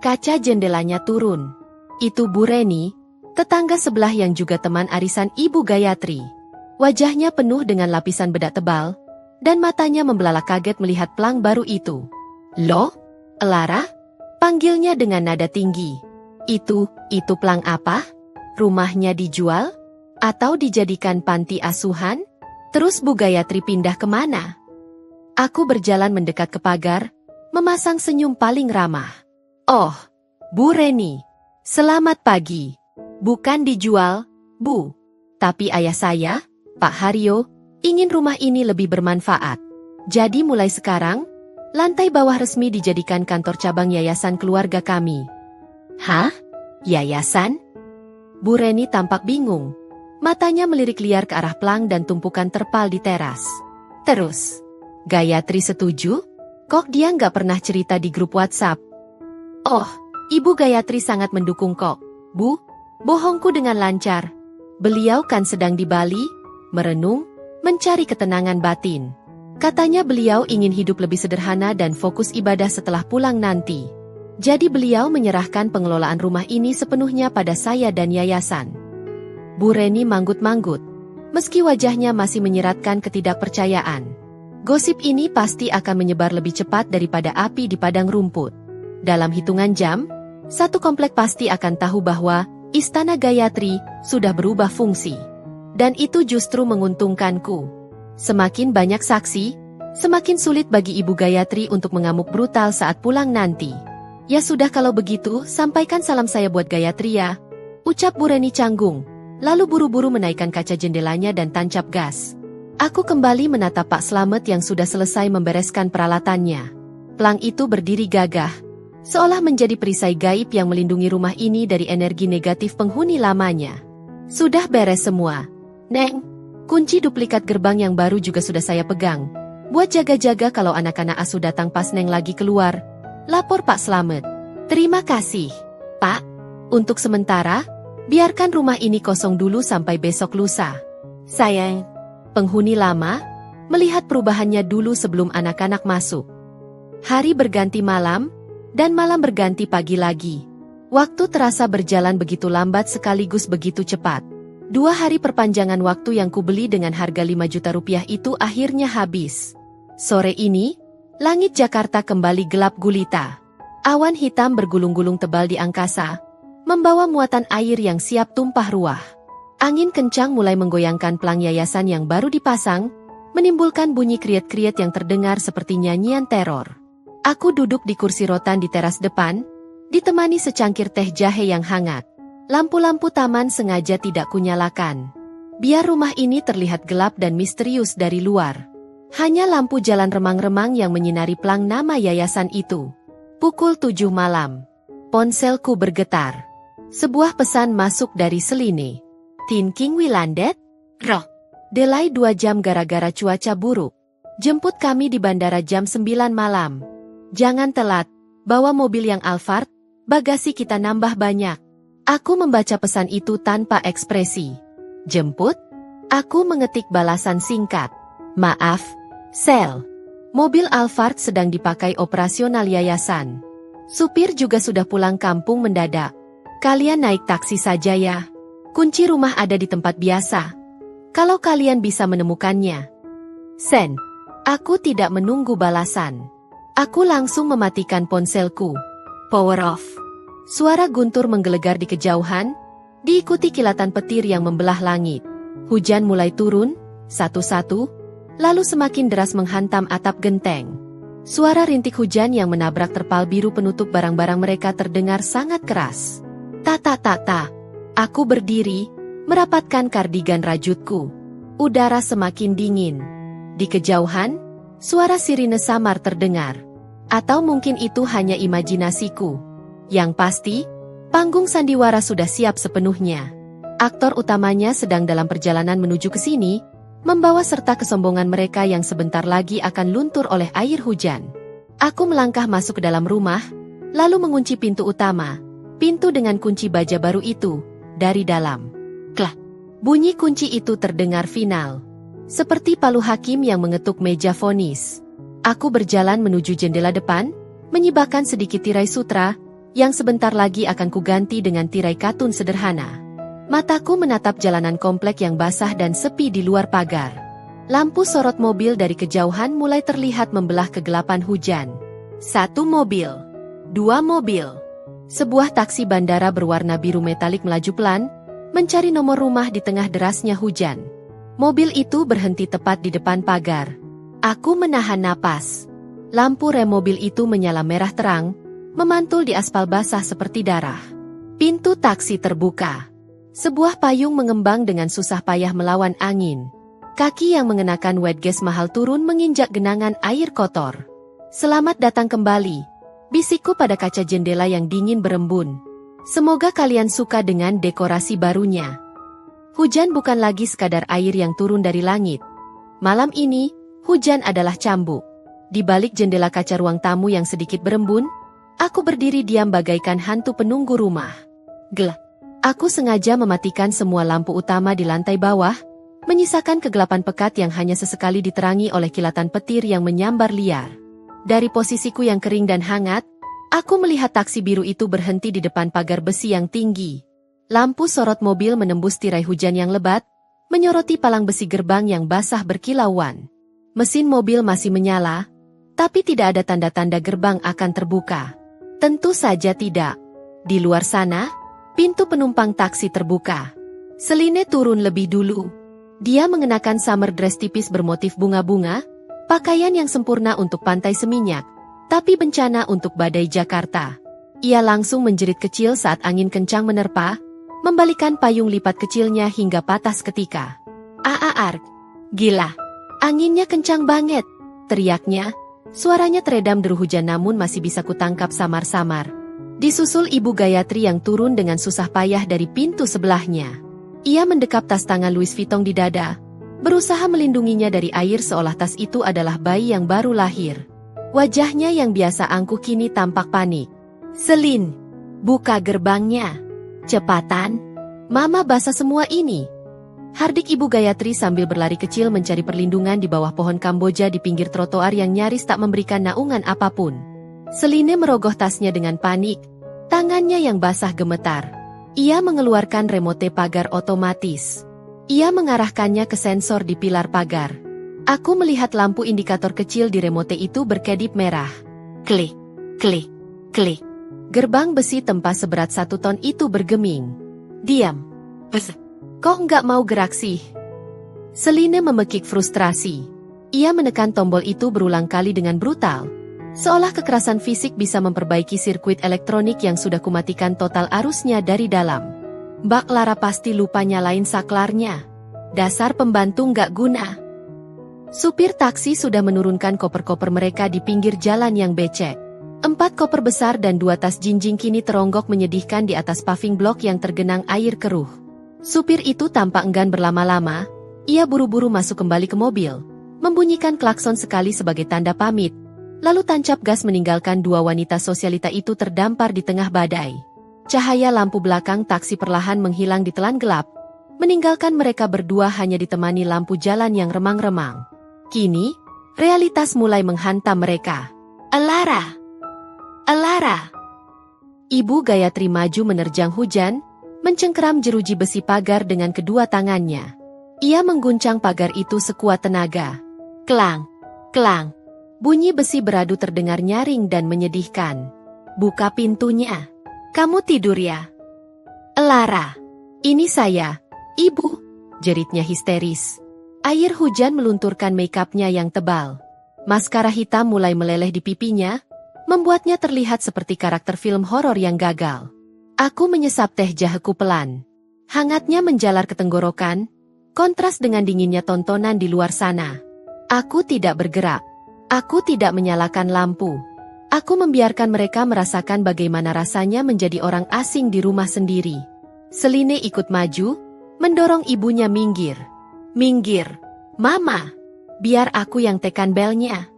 Kaca jendelanya turun. Itu Bu Reni, tetangga sebelah yang juga teman arisan Ibu Gayatri. Wajahnya penuh dengan lapisan bedak tebal, dan matanya membelalak kaget melihat plang baru itu. "Loh, Elara?" panggilnya dengan nada tinggi. Itu plang apa? Rumahnya dijual? Atau dijadikan panti asuhan? Terus Bu Gayatri pindah kemana? Aku berjalan mendekat ke pagar, memasang senyum paling ramah. "Oh, Bu Reni, selamat pagi. Bukan dijual, Bu. Tapi ayah saya, Pak Haryo, ingin rumah ini lebih bermanfaat. Jadi mulai sekarang, lantai bawah resmi dijadikan kantor cabang yayasan keluarga kami." "Hah? Yayasan?" Bu Reni tampak bingung. Matanya melirik liar ke arah plang dan tumpukan terpal di teras. Terus, "Gayatri setuju? Kok dia nggak pernah cerita di grup WhatsApp?" "Oh, Ibu Gayatri sangat mendukung kok, Bu. Bohongku dengan lancar. Beliau kan sedang di Bali, merenung, mencari ketenangan batin. Katanya beliau ingin hidup lebih sederhana dan fokus ibadah setelah pulang nanti. Jadi beliau menyerahkan pengelolaan rumah ini sepenuhnya pada saya dan yayasan." Bu Reni manggut-manggut, meski wajahnya masih menyiratkan ketidakpercayaan. Gosip ini pasti akan menyebar lebih cepat daripada api di padang rumput. Dalam hitungan jam, satu komplek pasti akan tahu bahwa Istana Gayatri sudah berubah fungsi. Dan itu justru menguntungkanku. Semakin banyak saksi, semakin sulit bagi Ibu Gayatri untuk mengamuk brutal saat pulang nanti. "Ya sudah kalau begitu, sampaikan salam saya buat Gayatri ya," ucap Bu Reni canggung, lalu buru-buru menaikkan kaca jendelanya dan tancap gas. Aku kembali menatap Pak Slamet yang sudah selesai membereskan peralatannya. Plang itu berdiri gagah, seolah menjadi perisai gaib yang melindungi rumah ini dari energi negatif penghuni lamanya. "Sudah beres semua, Neng. Kunci duplikat gerbang yang baru juga sudah saya pegang. Buat jaga-jaga kalau anak-anak asuh datang pas Neng lagi keluar," lapor Pak Slamet. "Terima kasih, Pak. Untuk sementara, biarkan rumah ini kosong dulu sampai besok lusa. Sayang." Penghuni lama melihat perubahannya dulu sebelum anak-anak masuk. Hari berganti malam, dan malam berganti pagi lagi. Waktu terasa berjalan begitu lambat sekaligus begitu cepat. 2 hari perpanjangan waktu yang kubeli dengan harga 5 juta rupiah itu akhirnya habis. Sore ini, langit Jakarta kembali gelap gulita. Awan hitam bergulung-gulung tebal di angkasa, membawa muatan air yang siap tumpah ruah. Angin kencang mulai menggoyangkan plang yayasan yang baru dipasang, menimbulkan bunyi kriet-kriet yang terdengar seperti nyanyian teror. Aku duduk di kursi rotan di teras depan, ditemani secangkir teh jahe yang hangat. Lampu-lampu taman sengaja tidak kunyalakan, biar rumah ini terlihat gelap dan misterius dari luar. Hanya lampu jalan remang-remang yang menyinari plang nama yayasan itu. Pukul 7 malam. Ponselku bergetar. Sebuah pesan masuk dari Seline. "Tin King Wilandet? Roh. Delay 2 jam gara-gara cuaca buruk. Jemput kami di bandara jam 9 malam. Jangan telat, bawa mobil yang Alphard, bagasi kita nambah banyak." Aku membaca pesan itu tanpa ekspresi. "Jemput?" Aku mengetik balasan singkat. "Maaf, Sel. Mobil Alphard sedang dipakai operasional yayasan. Supir juga sudah pulang kampung mendadak. Kalian naik taksi saja ya. Kunci rumah ada di tempat biasa. Kalau kalian bisa menemukannya." Sen. Aku tidak menunggu balasan. Aku langsung mematikan ponselku. Power off. Suara guntur menggelegar di kejauhan, diikuti kilatan petir yang membelah langit. Hujan mulai turun, satu-satu, lalu semakin deras menghantam atap genteng. Suara rintik hujan yang menabrak terpal biru penutup barang-barang mereka terdengar sangat keras. Ta-ta-ta-ta. Aku berdiri, merapatkan kardigan rajutku. Udara semakin dingin. Di kejauhan, suara sirine samar terdengar. Atau mungkin itu hanya imajinasiku. Yang pasti, panggung sandiwara sudah siap sepenuhnya. Aktor utamanya sedang dalam perjalanan menuju ke sini, membawa serta kesombongan mereka yang sebentar lagi akan luntur oleh air hujan. Aku melangkah masuk ke dalam rumah, lalu mengunci pintu utama, pintu dengan kunci baja baru itu, dari dalam. Klah! Bunyi kunci itu terdengar final. Seperti palu hakim yang mengetuk meja vonis. Aku berjalan menuju jendela depan, menyibakkan sedikit tirai sutra, yang sebentar lagi akan kuganti dengan tirai katun sederhana. Mataku menatap jalanan komplek yang basah dan sepi di luar pagar. Lampu sorot mobil dari kejauhan mulai terlihat membelah kegelapan hujan. 1 mobil. 2 mobil. Sebuah taksi bandara berwarna biru metalik melaju pelan, mencari nomor rumah di tengah derasnya hujan. Mobil itu berhenti tepat di depan pagar. Aku menahan napas. Lampu rem mobil itu menyala merah terang, memantul di aspal basah seperti darah. Pintu taksi terbuka. Sebuah payung mengembang dengan susah payah melawan angin. Kaki yang mengenakan wet gas mahal turun menginjak genangan air kotor. Selamat datang kembali, bisikku pada kaca jendela yang dingin berembun. Semoga kalian suka dengan dekorasi barunya. Hujan bukan lagi sekadar air yang turun dari langit. Malam ini, hujan adalah cambuk. Di balik jendela kaca ruang tamu yang sedikit berembun, aku berdiri diam bagaikan hantu penunggu rumah. Gelap. Aku sengaja mematikan semua lampu utama di lantai bawah, menyisakan kegelapan pekat yang hanya sesekali diterangi oleh kilatan petir yang menyambar liar. Dari posisiku yang kering dan hangat, aku melihat taksi biru itu berhenti di depan pagar besi yang tinggi. Lampu sorot mobil menembus tirai hujan yang lebat, menyoroti palang besi gerbang yang basah berkilauan. Mesin mobil masih menyala, tapi tidak ada tanda-tanda gerbang akan terbuka. Tentu saja tidak. Di luar sana, pintu penumpang taksi terbuka. Celine turun lebih dulu. Dia mengenakan summer dress tipis bermotif bunga-bunga, pakaian yang sempurna untuk pantai seminyak, tapi bencana untuk badai Jakarta. Ia langsung menjerit kecil saat angin kencang menerpa, membalikan payung lipat kecilnya hingga patah seketika. Ark! Gila! Anginnya kencang banget! Teriaknya. Suaranya teredam deru hujan namun masih bisa kutangkap samar-samar. Disusul Ibu Gayatri yang turun dengan susah payah dari pintu sebelahnya. Ia mendekap tas tangan Louis Vuitton di dada, berusaha melindunginya dari air seolah tas itu adalah bayi yang baru lahir. Wajahnya yang biasa angkuh kini tampak panik. Celine, buka gerbangnya. Cepatan. Mama basah semua ini. Hardik Ibu Gayatri sambil berlari kecil mencari perlindungan di bawah pohon Kamboja di pinggir trotoar yang nyaris tak memberikan naungan apapun. Celine merogoh tasnya dengan panik, tangannya yang basah gemetar. Ia mengeluarkan remote pagar otomatis. Ia mengarahkannya ke sensor di pilar pagar. Aku melihat lampu indikator kecil di remote itu berkedip merah. Klik, klik, klik. Gerbang besi tempa seberat 1 ton itu bergeming. Diam. Kok nggak mau gerak sih? Celine memekik frustrasi. Ia menekan tombol itu berulang kali dengan brutal. Seolah kekerasan fisik bisa memperbaiki sirkuit elektronik yang sudah kumatikan total arusnya dari dalam. Mbak Lara pasti lupa nyalain saklarnya. Dasar pembantu nggak guna. Supir taksi sudah menurunkan koper-koper mereka di pinggir jalan yang becek. 4 koper besar dan 2 tas jinjing kini teronggok menyedihkan di atas paving block yang tergenang air keruh. Supir itu tampak enggan berlama-lama, ia buru-buru masuk kembali ke mobil, membunyikan klakson sekali sebagai tanda pamit, lalu tancap gas meninggalkan 2 wanita sosialita itu terdampar di tengah badai. Cahaya lampu belakang taksi perlahan menghilang di telan gelap, meninggalkan mereka berdua hanya ditemani lampu jalan yang remang-remang. Kini, realitas mulai menghantam mereka. Alara! Alara! Ibu Gayatri maju menerjang hujan, mencengkeram jeruji besi pagar dengan kedua tangannya. Ia mengguncang pagar itu sekuat tenaga. Klang, klang. Bunyi besi beradu terdengar nyaring dan menyedihkan. Buka pintunya. Kamu tidur ya? Lara. Ini saya, Ibu, jeritnya histeris. Air hujan melunturkan makeupnya yang tebal. Maskara hitam mulai meleleh di pipinya, membuatnya terlihat seperti karakter film horor yang gagal. Aku menyesap teh jaheku pelan. Hangatnya menjalar ke tenggorokan, kontras dengan dinginnya tontonan di luar sana. Aku tidak bergerak. Aku tidak menyalakan lampu. Aku membiarkan mereka merasakan bagaimana rasanya menjadi orang asing di rumah sendiri. Celine ikut maju, mendorong ibunya minggir. Minggir. Mama, biar aku yang tekan belnya.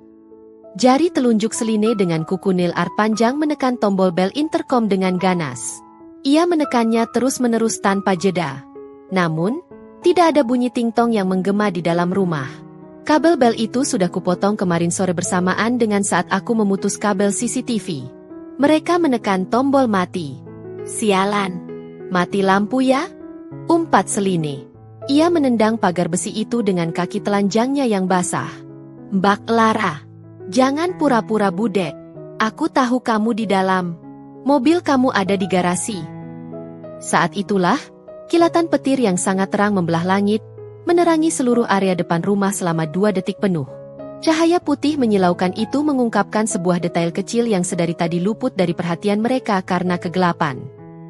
Jari telunjuk Seline dengan kuku nail art panjang menekan tombol bel intercom dengan ganas. Ia menekannya terus-menerus tanpa jeda. Namun, tidak ada bunyi ting-tong yang menggema di dalam rumah. Kabel bel itu sudah kupotong kemarin sore bersamaan dengan saat aku memutus kabel CCTV. Mereka menekan tombol mati. Sialan. Mati lampu ya? Umpat Seline. Ia menendang pagar besi itu dengan kaki telanjangnya yang basah. Mbak Lara, jangan pura-pura budek. Aku tahu kamu di dalam. Mobil kamu ada di garasi. Saat itulah, kilatan petir yang sangat terang membelah langit, menerangi seluruh area depan rumah selama 2 detik penuh. Cahaya putih menyilaukan itu mengungkapkan sebuah detail kecil yang sedari tadi luput dari perhatian mereka karena kegelapan.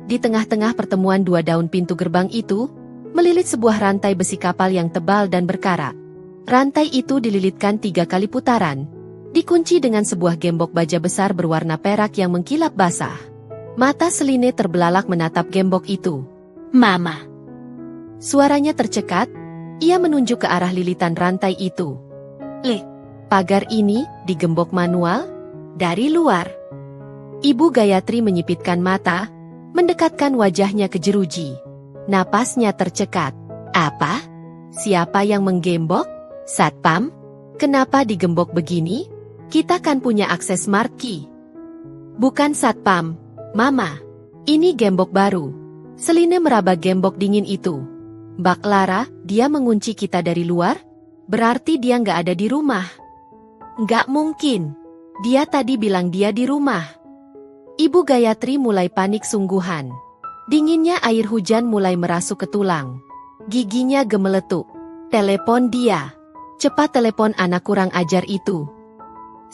Di tengah-tengah pertemuan 2 daun pintu gerbang itu, melilit sebuah rantai besi kapal yang tebal dan berkarat. Rantai itu dililitkan 3 kali putaran, dikunci dengan sebuah gembok baja besar berwarna perak yang mengkilap basah. Mata Seline terbelalak menatap gembok itu. Mama. Suaranya tercekat. Ia menunjuk ke arah lilitan rantai itu. Pagar ini digembok manual dari luar. Ibu Gayatri menyipitkan mata, mendekatkan wajahnya ke jeruji. Napasnya tercekat. Apa? Siapa yang menggembok? Satpam? Kenapa digembok begini? Kita kan punya akses smart key. Bukan Satpam, Mama. Ini gembok baru. Seline meraba gembok dingin itu. Mbak Lara, dia mengunci kita dari luar? Berarti dia nggak ada di rumah. Nggak mungkin. Dia tadi bilang dia di rumah. Ibu Gayatri mulai panik sungguhan. Dinginnya air hujan mulai merasuk ke tulang. Giginya gemeletup. Telepon dia. Cepat telepon anak kurang ajar itu.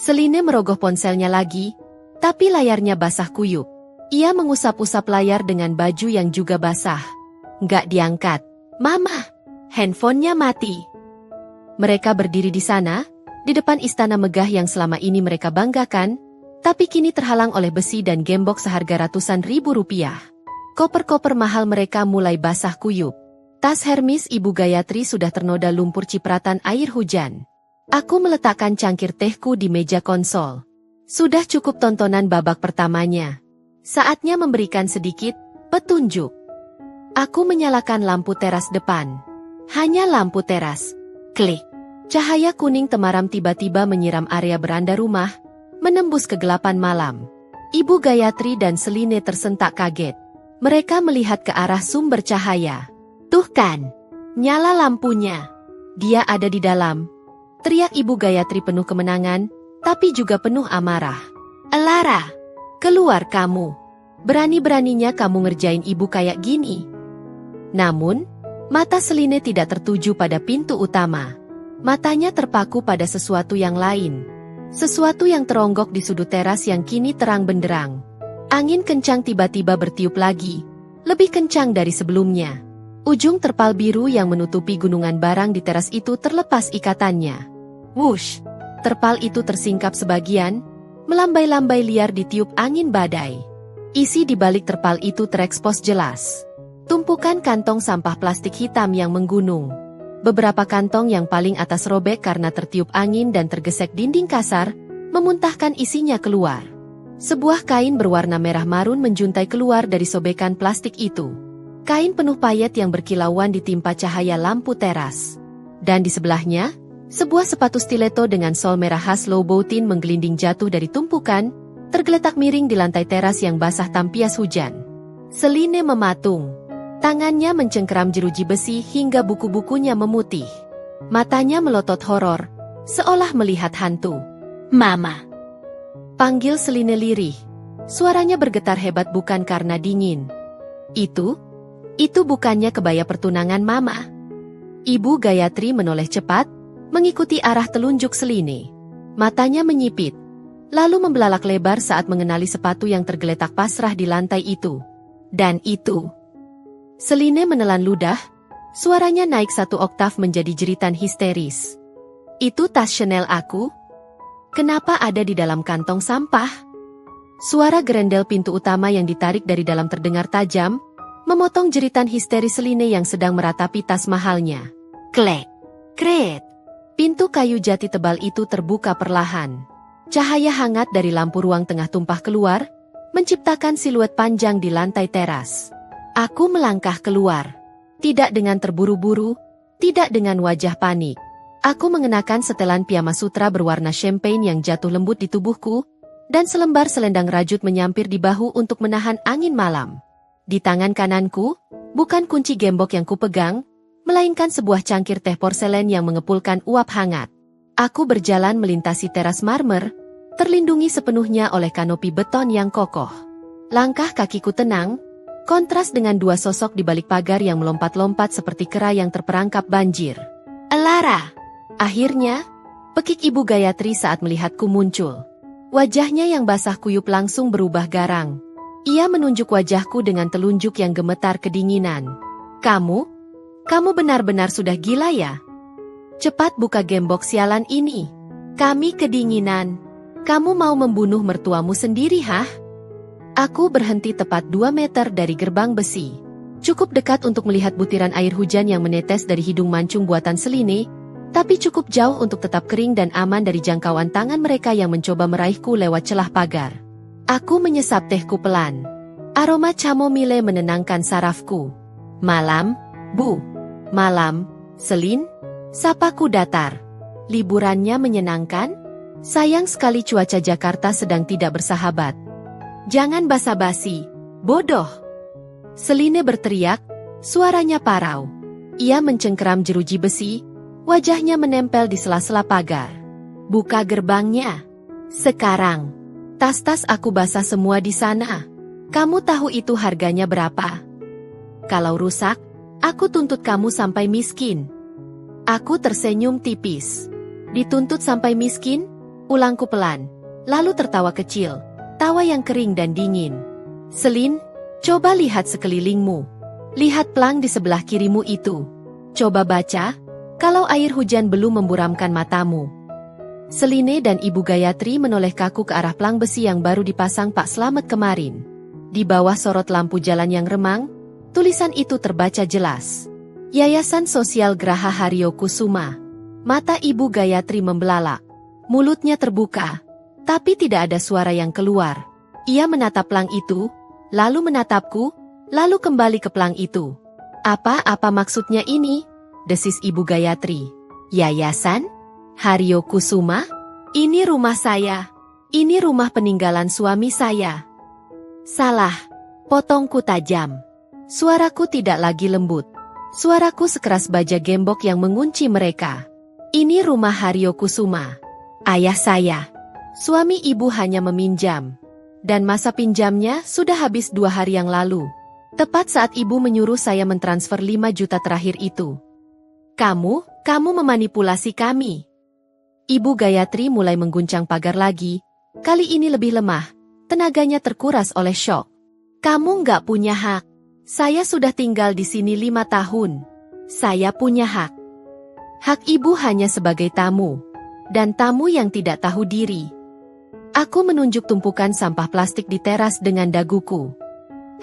Seline merogoh ponselnya lagi, tapi layarnya basah kuyup. Ia mengusap-usap layar dengan baju yang juga basah. Nggak diangkat. Mama, handphonenya mati. Mereka berdiri di sana, di depan istana megah yang selama ini mereka banggakan, tapi kini terhalang oleh besi dan gembok seharga ratusan ribu rupiah. Koper-koper mahal mereka mulai basah kuyup. Tas Hermes Ibu Gayatri sudah ternoda lumpur cipratan air hujan. Aku meletakkan cangkir tehku di meja konsol. Sudah cukup tontonan babak pertamanya. Saatnya memberikan sedikit petunjuk. Aku menyalakan lampu teras depan. Hanya lampu teras. Klik. Cahaya kuning temaram tiba-tiba menyiram area beranda rumah, menembus kegelapan malam. Ibu Gayatri dan Seline tersentak kaget. Mereka melihat ke arah sumber cahaya. Tuh kan, nyala lampunya. Dia ada di dalam. Teriak Ibu Gayatri penuh kemenangan, tapi juga penuh amarah. Lara, keluar kamu. Berani-beraninya kamu ngerjain ibu kayak gini. Namun, mata Seline tidak tertuju pada pintu utama. Matanya terpaku pada sesuatu yang lain. Sesuatu yang teronggok di sudut teras yang kini terang benderang. Angin kencang tiba-tiba bertiup lagi, lebih kencang dari sebelumnya. Ujung terpal biru yang menutupi gunungan barang di teras itu terlepas ikatannya. Wush! Terpal itu tersingkap sebagian, melambai-lambai liar ditiup angin badai. Isi di balik terpal itu terekspos jelas. Tumpukan kantong sampah plastik hitam yang menggunung. Beberapa kantong yang paling atas robek karena tertiup angin dan tergesek dinding kasar, memuntahkan isinya keluar. Sebuah kain berwarna merah marun menjuntai keluar dari sobekan plastik itu. Kain penuh payet yang berkilauan ditimpa cahaya lampu teras. Dan di sebelahnya, sebuah sepatu stiletto dengan sol merah khas Louboutin menggelinding jatuh dari tumpukan, tergeletak miring di lantai teras yang basah tampias hujan. Seline mematung. Tangannya mencengkeram jeruji besi hingga buku-bukunya memutih. Matanya melotot horor, seolah melihat hantu. Mama! Panggil Seline lirih. Suaranya bergetar hebat bukan karena dingin. Itu bukannya kebaya pertunangan Mama. Ibu Gayatri menoleh cepat, mengikuti arah telunjuk Seline. Matanya menyipit, lalu membelalak lebar saat mengenali sepatu yang tergeletak pasrah di lantai itu. Dan itu... Seline menelan ludah, suaranya naik 1 oktav menjadi jeritan histeris. Itu tas Chanel aku? Kenapa ada di dalam kantong sampah? Suara gerendel pintu utama yang ditarik dari dalam terdengar tajam, memotong jeritan histeris Seline yang sedang meratapi tas mahalnya. Klek! Kret! Pintu kayu jati tebal itu terbuka perlahan. Cahaya hangat dari lampu ruang tengah tumpah keluar, menciptakan siluet panjang di lantai teras. Aku melangkah keluar. Tidak dengan terburu-buru, tidak dengan wajah panik. Aku mengenakan setelan piyama sutra berwarna champagne yang jatuh lembut di tubuhku, dan selembar selendang rajut menyampir di bahu untuk menahan angin malam. Di tangan kananku, bukan kunci gembok yang kupegang, melainkan sebuah cangkir teh porselen yang mengepulkan uap hangat. Aku berjalan melintasi teras marmer, terlindungi sepenuhnya oleh kanopi beton yang kokoh. Langkah kakiku tenang, kontras dengan dua sosok di balik pagar yang melompat-lompat seperti kera yang terperangkap banjir. Elara! Akhirnya, pekik Ibu Gayatri saat melihatku muncul. Wajahnya yang basah kuyup langsung berubah garang. Ia menunjuk wajahku dengan telunjuk yang gemetar kedinginan. Kamu benar-benar sudah gila ya? Cepat buka gembok sialan ini. Kami kedinginan. Kamu mau membunuh mertuamu sendiri, hah? Aku berhenti tepat 2 meter dari gerbang besi. Cukup dekat untuk melihat butiran air hujan yang menetes dari hidung mancung buatan Seline, tapi cukup jauh untuk tetap kering dan aman dari jangkauan tangan mereka yang mencoba meraihku lewat celah pagar. Aku menyesap tehku pelan. Aroma chamomile menenangkan sarafku. Malam, Bu. Malam, Selin, sapaku datar. Liburannya menyenangkan? Sayang sekali cuaca Jakarta sedang tidak bersahabat. Jangan basa-basi, bodoh. Seline berteriak, suaranya parau. Ia mencengkeram jeruji besi, wajahnya menempel di sela-sela pagar. Buka gerbangnya. Sekarang. Tas-tas aku basah semua di sana. Kamu tahu itu harganya berapa? Kalau rusak, aku tuntut kamu sampai miskin. Aku tersenyum tipis. Dituntut sampai miskin? Ulangku pelan. Lalu tertawa kecil. Tawa yang kering dan dingin. Selin, coba lihat sekelilingmu. Lihat pelang di sebelah kirimu itu. Coba baca, kalau air hujan belum memburamkan matamu. Seline dan Ibu Gayatri menoleh kaku ke arah pelang besi yang baru dipasang Pak Slamet kemarin. Di bawah sorot lampu jalan yang remang, tulisan itu terbaca jelas. Yayasan Sosial Graha Haryo Kusuma. Mata Ibu Gayatri membelalak. Mulutnya terbuka, tapi tidak ada suara yang keluar. Ia menatap pelang itu, lalu menatapku, lalu kembali ke pelang itu. Apa maksudnya ini? Desis Ibu Gayatri. Yayasan? Haryo Kusuma? Ini rumah saya. Ini rumah peninggalan suami saya. Salah. Potongku tajam. Suaraku tidak lagi lembut. Suaraku sekeras baja gembok yang mengunci mereka. Ini rumah Haryo Kusuma. Ayah saya. Suami ibu hanya meminjam. Dan masa pinjamnya sudah habis 2 hari yang lalu. Tepat saat ibu menyuruh saya mentransfer 5 juta terakhir itu. Kamu memanipulasi kami. Ibu Gayatri mulai mengguncang pagar lagi. Kali ini lebih lemah. Tenaganya terkuras oleh syok. Kamu nggak punya hak. Saya sudah tinggal di sini 5 tahun. Saya punya hak. Hak ibu hanya sebagai tamu. Dan tamu yang tidak tahu diri. Aku menunjuk tumpukan sampah plastik di teras dengan daguku.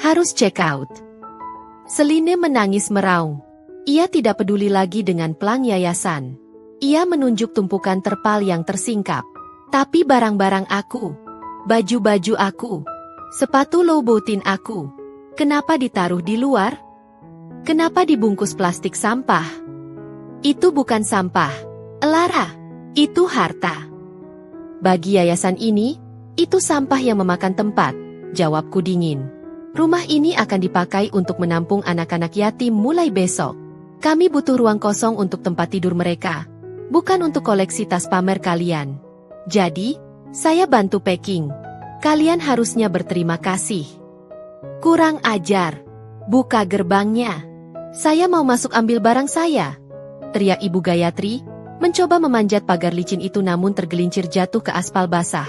Harus check out. Seline menangis meraung. Ia tidak peduli lagi dengan pelang yayasan. Ia menunjuk tumpukan terpal yang tersingkap. Tapi barang-barang aku. Baju-baju aku. Sepatu low botin aku. Kenapa ditaruh di luar? Kenapa dibungkus plastik sampah? Itu bukan sampah. Elara. Itu harta. Bagi yayasan ini, itu sampah yang memakan tempat, jawabku dingin. Rumah ini akan dipakai untuk menampung anak-anak yatim mulai besok. Kami butuh ruang kosong untuk tempat tidur mereka, bukan untuk koleksi tas pamer kalian. Jadi, saya bantu packing. Kalian harusnya berterima kasih. Kurang ajar. Buka gerbangnya. Saya mau masuk ambil barang saya. Teriak Ibu Gayatri, mencoba memanjat pagar licin itu namun tergelincir jatuh ke aspal basah.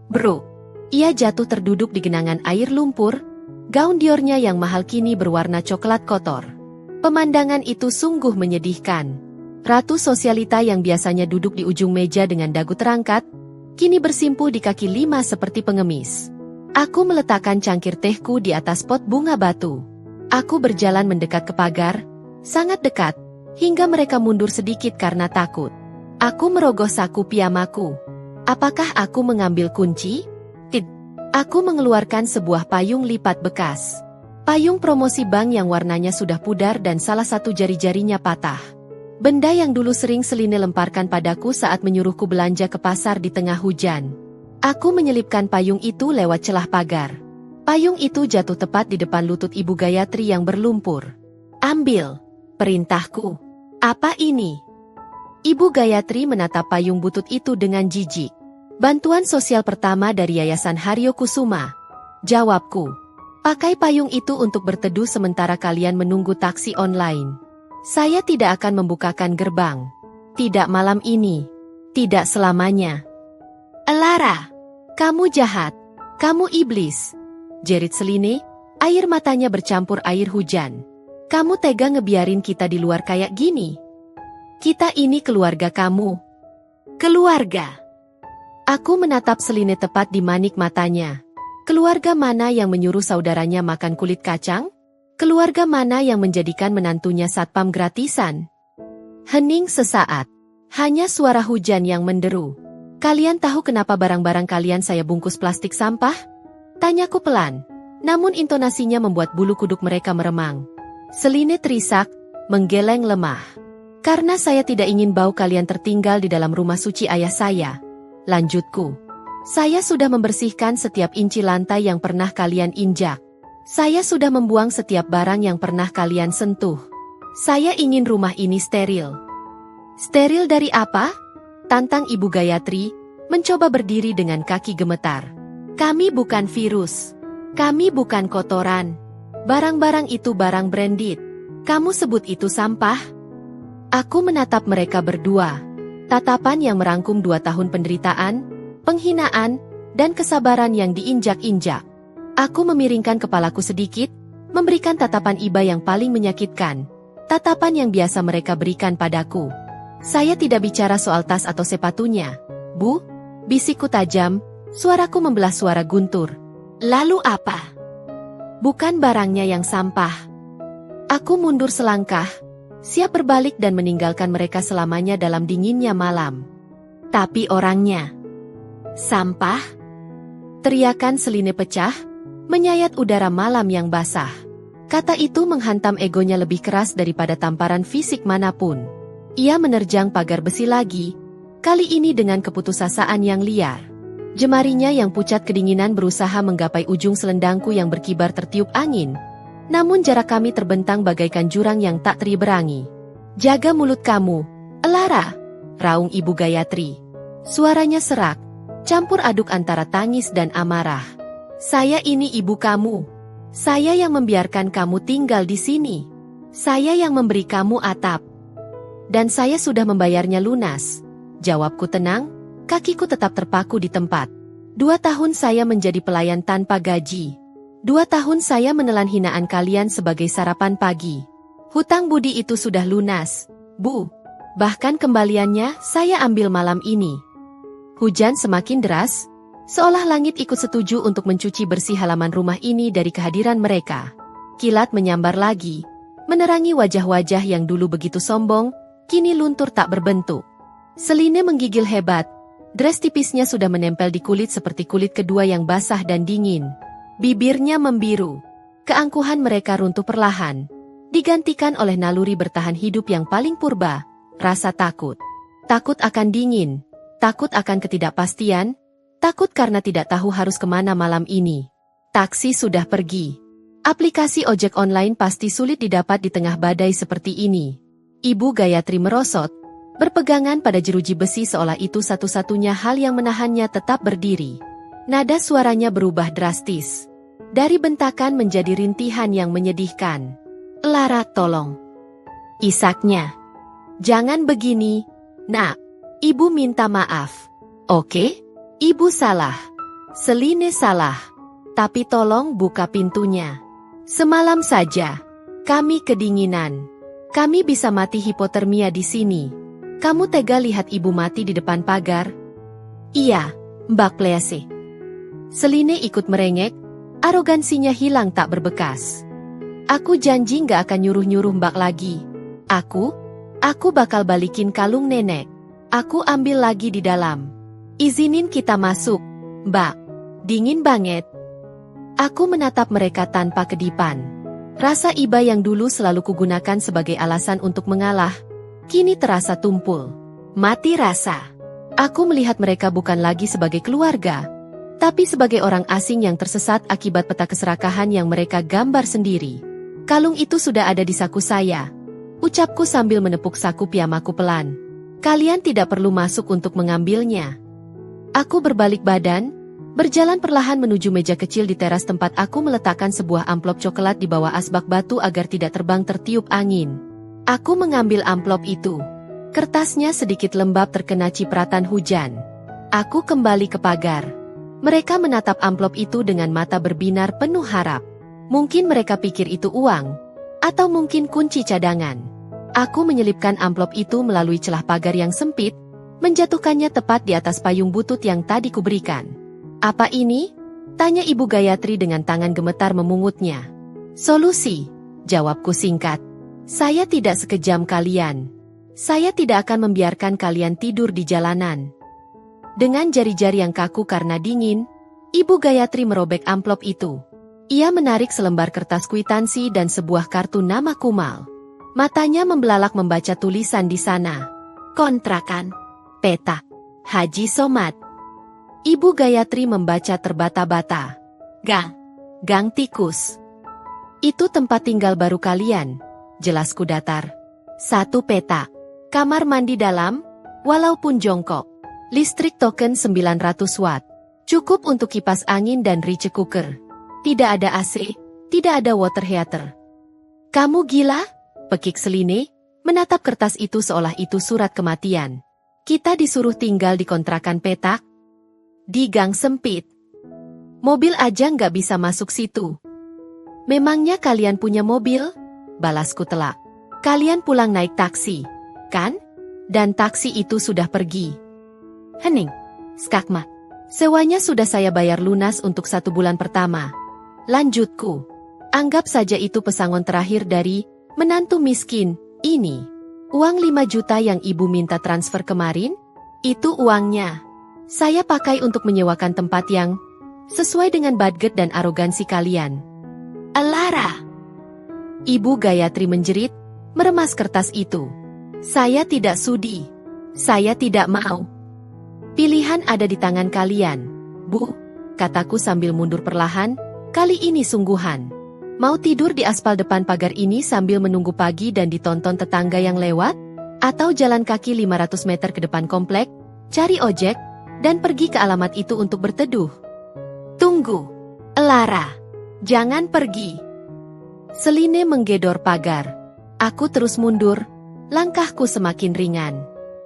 Bro. Ia jatuh terduduk di genangan air lumpur, gaun Diornya yang mahal kini berwarna coklat kotor. Pemandangan itu sungguh menyedihkan. Ratu Sosialita yang biasanya duduk di ujung meja dengan dagu terangkat, kini bersimpuh di kaki 5 seperti pengemis. Aku meletakkan cangkir tehku di atas pot bunga batu. Aku berjalan mendekat ke pagar, sangat dekat, hingga mereka mundur sedikit karena takut. Aku merogoh saku piyamaku. Apakah aku mengambil kunci? Aku mengeluarkan sebuah payung lipat bekas. Payung promosi bank yang warnanya sudah pudar dan salah satu jari-jarinya patah. Benda yang dulu sering Seline lemparkan padaku saat menyuruhku belanja ke pasar di tengah hujan. Aku menyelipkan payung itu lewat celah pagar. Payung itu jatuh tepat di depan lutut Ibu Gayatri yang berlumpur. Ambil, perintahku. Apa ini? Ibu Gayatri menatap payung butut itu dengan jijik. Bantuan sosial pertama dari Yayasan Haryo Kusuma. Jawabku. Pakai payung itu untuk berteduh sementara kalian menunggu taksi online. Saya tidak akan membukakan gerbang. Tidak malam ini. Tidak selamanya. Elara, kamu jahat. Kamu iblis. Jerit Seline, air matanya bercampur air hujan. Kamu tega ngebiarin kita di luar kayak gini? Kita ini keluarga kamu. Keluarga. Aku menatap Seline tepat di manik matanya. Keluarga mana yang menyuruh saudaranya makan kulit kacang? Keluarga mana yang menjadikan menantunya satpam gratisan? Hening sesaat. Hanya suara hujan yang menderu. Kalian tahu kenapa barang-barang kalian saya bungkus plastik sampah? Tanyaku pelan. Namun intonasinya membuat bulu kuduk mereka meremang. Seline terisak, menggeleng lemah. Karena saya tidak ingin bau kalian tertinggal di dalam rumah suci ayah saya. Lanjutku. Saya sudah membersihkan setiap inci lantai yang pernah kalian injak. Saya sudah membuang setiap barang yang pernah kalian sentuh. Saya ingin rumah ini steril. Steril dari apa? Tantang Ibu Gayatri, mencoba berdiri dengan kaki gemetar. Kami bukan virus. Kami bukan kotoran. Barang-barang itu barang branded. Kamu sebut itu sampah? Aku menatap mereka berdua. Tatapan yang merangkum 2 tahun penderitaan, penghinaan, dan kesabaran yang diinjak-injak. Aku memiringkan kepalaku sedikit, memberikan tatapan iba yang paling menyakitkan. Tatapan yang biasa mereka berikan padaku. Saya tidak bicara soal tas atau sepatunya. Bu, bisikku tajam, suaraku membelah suara guntur. Lalu apa? Bukan barangnya yang sampah. Aku mundur selangkah. Siap berbalik dan meninggalkan mereka selamanya dalam dinginnya malam. Tapi orangnya. Sampah? Teriakan Seline pecah, menyayat udara malam yang basah. Kata itu menghantam egonya lebih keras daripada tamparan fisik manapun. Ia menerjang pagar besi lagi, kali ini dengan keputusasaan yang liar. Jemarinya yang pucat kedinginan berusaha menggapai ujung selendangku yang berkibar tertiup angin. Namun jarak kami terbentang bagaikan jurang yang tak teriberangi. Jaga mulut kamu, Elara, raung Ibu Gayatri. Suaranya serak, campur aduk antara tangis dan amarah. Saya ini ibu kamu. Saya yang membiarkan kamu tinggal di sini. Saya yang memberi kamu atap. Dan saya sudah membayarnya lunas. Jawabku tenang, kakiku tetap terpaku di tempat. 2 tahun saya menjadi pelayan tanpa gaji. 2 tahun saya menelan hinaan kalian sebagai sarapan pagi. Hutang budi itu sudah lunas, Bu. Bahkan kembaliannya saya ambil malam ini. Hujan semakin deras, seolah langit ikut setuju untuk mencuci bersih halaman rumah ini dari kehadiran mereka. Kilat menyambar lagi, menerangi wajah-wajah yang dulu begitu sombong, kini luntur tak berbentuk. Seline menggigil hebat, dress tipisnya sudah menempel di kulit seperti kulit kedua yang basah dan dingin. Bibirnya membiru. Keangkuhan mereka runtuh perlahan, digantikan oleh naluri bertahan hidup yang paling purba, rasa takut. Takut akan dingin, takut akan ketidakpastian, takut karena tidak tahu harus kemana malam ini. Taksi sudah pergi. Aplikasi ojek online pasti sulit didapat di tengah badai seperti ini. Ibu Gayatri merosot, berpegangan pada jeruji besi seolah itu satu-satunya hal yang menahannya tetap berdiri. Nada suaranya berubah drastis. Dari bentakan menjadi rintihan yang menyedihkan. Lara, tolong. Isaknya. Jangan begini, Nak. Ibu minta maaf. Oke? Ibu salah. Seline salah. Tapi tolong buka pintunya. Semalam saja. Kami kedinginan. Kami bisa mati hipotermia di sini. Kamu tega lihat ibu mati di depan pagar? Iya, Mbak Please. Seline ikut merengek, arogansinya hilang tak berbekas. Aku janji gak akan nyuruh-nyuruh Mbak lagi. Aku bakal balikin kalung nenek. Aku ambil lagi di dalam. Izinin kita masuk, Mbak. Dingin banget. Aku menatap mereka tanpa kedipan. Rasa iba yang dulu selalu kugunakan sebagai alasan untuk mengalah, kini terasa tumpul. Mati rasa. Aku melihat mereka bukan lagi sebagai keluarga, tapi sebagai orang asing yang tersesat akibat peta keserakahan yang mereka gambar sendiri. Kalung itu sudah ada di saku saya. Ucapku sambil menepuk saku piyamaku pelan. Kalian tidak perlu masuk untuk mengambilnya. Aku berbalik badan, berjalan perlahan menuju meja kecil di teras tempat aku meletakkan sebuah amplop coklat di bawah asbak batu agar tidak terbang tertiup angin. Aku mengambil amplop itu. Kertasnya sedikit lembab terkena cipratan hujan. Aku kembali ke pagar. Mereka menatap amplop itu dengan mata berbinar penuh harap. Mungkin mereka pikir itu uang, atau mungkin kunci cadangan. Aku menyelipkan amplop itu melalui celah pagar yang sempit, menjatuhkannya tepat di atas payung butut yang tadi kuberikan. Apa ini? Tanya Ibu Gayatri dengan tangan gemetar memungutnya. Solusi, jawabku singkat. Saya tidak sekejam kalian. Saya tidak akan membiarkan kalian tidur di jalanan. Dengan jari-jari yang kaku karena dingin, Ibu Gayatri merobek amplop itu. Ia menarik selembar kertas kwitansi dan sebuah kartu nama kumal. Matanya membelalak membaca tulisan di sana. Kontrakan. Petak. Haji Somad. Ibu Gayatri membaca terbata-bata. Gang tikus. Itu tempat tinggal baru kalian, jelasku datar. 1 petak. Kamar mandi dalam, walaupun jongkok. Listrik token 900 watt. Cukup untuk kipas angin dan rice cooker. Tidak ada AC, tidak ada water heater. Kamu gila? Pekik Seline, menatap kertas itu seolah itu surat kematian. Kita disuruh tinggal di kontrakan petak. Di gang sempit. Mobil aja nggak bisa masuk situ. Memangnya kalian punya mobil? Balasku telak. Kalian pulang naik taksi, kan? Dan taksi itu sudah pergi. Hening. Skakmat. Sewanya sudah saya bayar lunas untuk 1 bulan pertama. Lanjutku. Anggap saja itu pesangon terakhir dari menantu miskin, ini. Uang 5 juta yang ibu minta transfer kemarin? Itu uangnya. Saya pakai untuk menyewakan tempat yang sesuai dengan budget dan arogansi kalian. Alara! Ibu Gayatri menjerit, meremas kertas itu. Saya tidak sudi. Saya tidak mau. Pilihan ada di tangan kalian. Bu, kataku sambil mundur perlahan, kali ini sungguhan. Mau tidur di aspal depan pagar ini sambil menunggu pagi dan ditonton tetangga yang lewat? Atau jalan kaki 500 meter ke depan komplek, cari ojek, dan pergi ke alamat itu untuk berteduh? Tunggu. Elara. Jangan pergi. Seline menggedor pagar. Aku terus mundur, langkahku semakin ringan.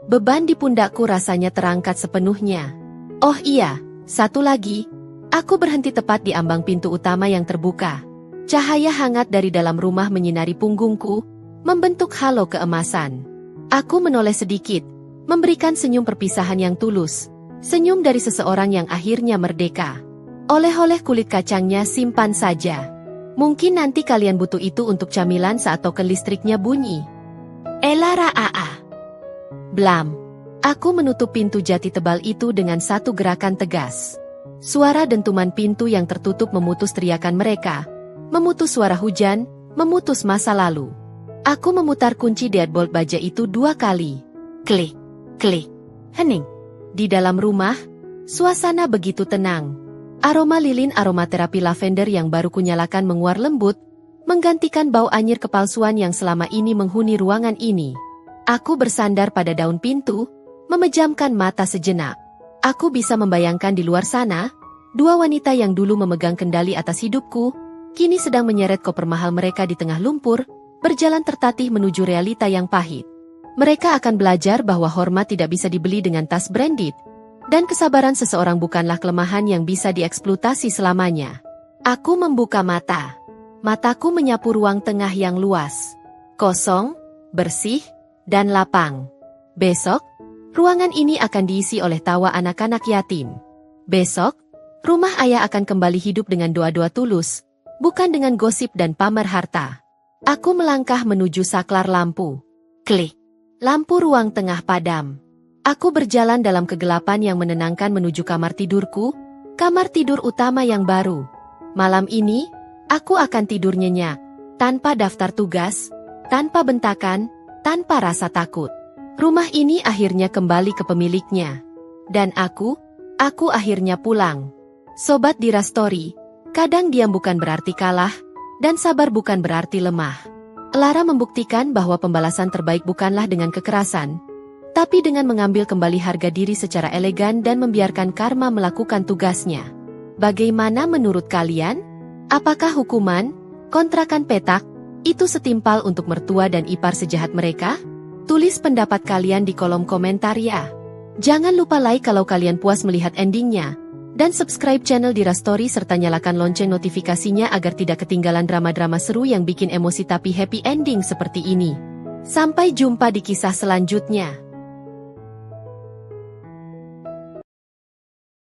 Beban di pundakku rasanya terangkat sepenuhnya. Oh iya, satu lagi. Aku berhenti tepat di ambang pintu utama yang terbuka. Cahaya hangat dari dalam rumah menyinari punggungku, membentuk halo keemasan. Aku menoleh sedikit, memberikan senyum perpisahan yang tulus. Senyum dari seseorang yang akhirnya merdeka. Oleh-oleh kulit kacangnya simpan saja. Mungkin nanti kalian butuh itu untuk camilan saat token listriknya bunyi. Elara aa. Blam. Aku menutup pintu jati tebal itu dengan satu gerakan tegas. Suara dentuman pintu yang tertutup memutus teriakan mereka. Memutus suara hujan, memutus masa lalu. Aku memutar kunci deadbolt baja itu 2 kali. Klik, klik, hening. Di dalam rumah, suasana begitu tenang. Aroma lilin aromaterapi lavender yang baru kunyalakan menguar lembut, menggantikan bau anyir kepalsuan yang selama ini menghuni ruangan ini. Aku bersandar pada daun pintu, memejamkan mata sejenak. Aku bisa membayangkan di luar sana, 2 wanita yang dulu memegang kendali atas hidupku, kini sedang menyeret koper mahal mereka di tengah lumpur, berjalan tertatih menuju realita yang pahit. Mereka akan belajar bahwa hormat tidak bisa dibeli dengan tas branded, dan kesabaran seseorang bukanlah kelemahan yang bisa dieksploitasi selamanya. Aku membuka mata. Mataku menyapu ruang tengah yang luas. Kosong, bersih, dan lapang. Besok, ruangan ini akan diisi oleh tawa anak-anak yatim. Besok, rumah ayah akan kembali hidup dengan doa-doa tulus, bukan dengan gosip dan pamer harta. Aku melangkah menuju saklar lampu. Klik. Lampu ruang tengah padam. Aku berjalan dalam kegelapan yang menenangkan menuju kamar tidurku, kamar tidur utama yang baru. Malam ini, aku akan tidur nyenyak, tanpa daftar tugas, tanpa bentakan, tanpa rasa takut. Rumah ini akhirnya kembali ke pemiliknya. Dan aku akhirnya pulang. Sobat Dira Story, kadang diam bukan berarti kalah, dan sabar bukan berarti lemah. Lara membuktikan bahwa pembalasan terbaik bukanlah dengan kekerasan, tapi dengan mengambil kembali harga diri secara elegan dan membiarkan karma melakukan tugasnya. Bagaimana menurut kalian? Apakah hukuman, kontrakan petak, itu setimpal untuk mertua dan ipar sejahat mereka? Tulis pendapat kalian di kolom komentar ya. Jangan lupa like kalau kalian puas melihat endingnya. Dan subscribe channel Dira Story serta nyalakan lonceng notifikasinya agar tidak ketinggalan drama-drama seru yang bikin emosi tapi happy ending seperti ini. Sampai jumpa di kisah selanjutnya.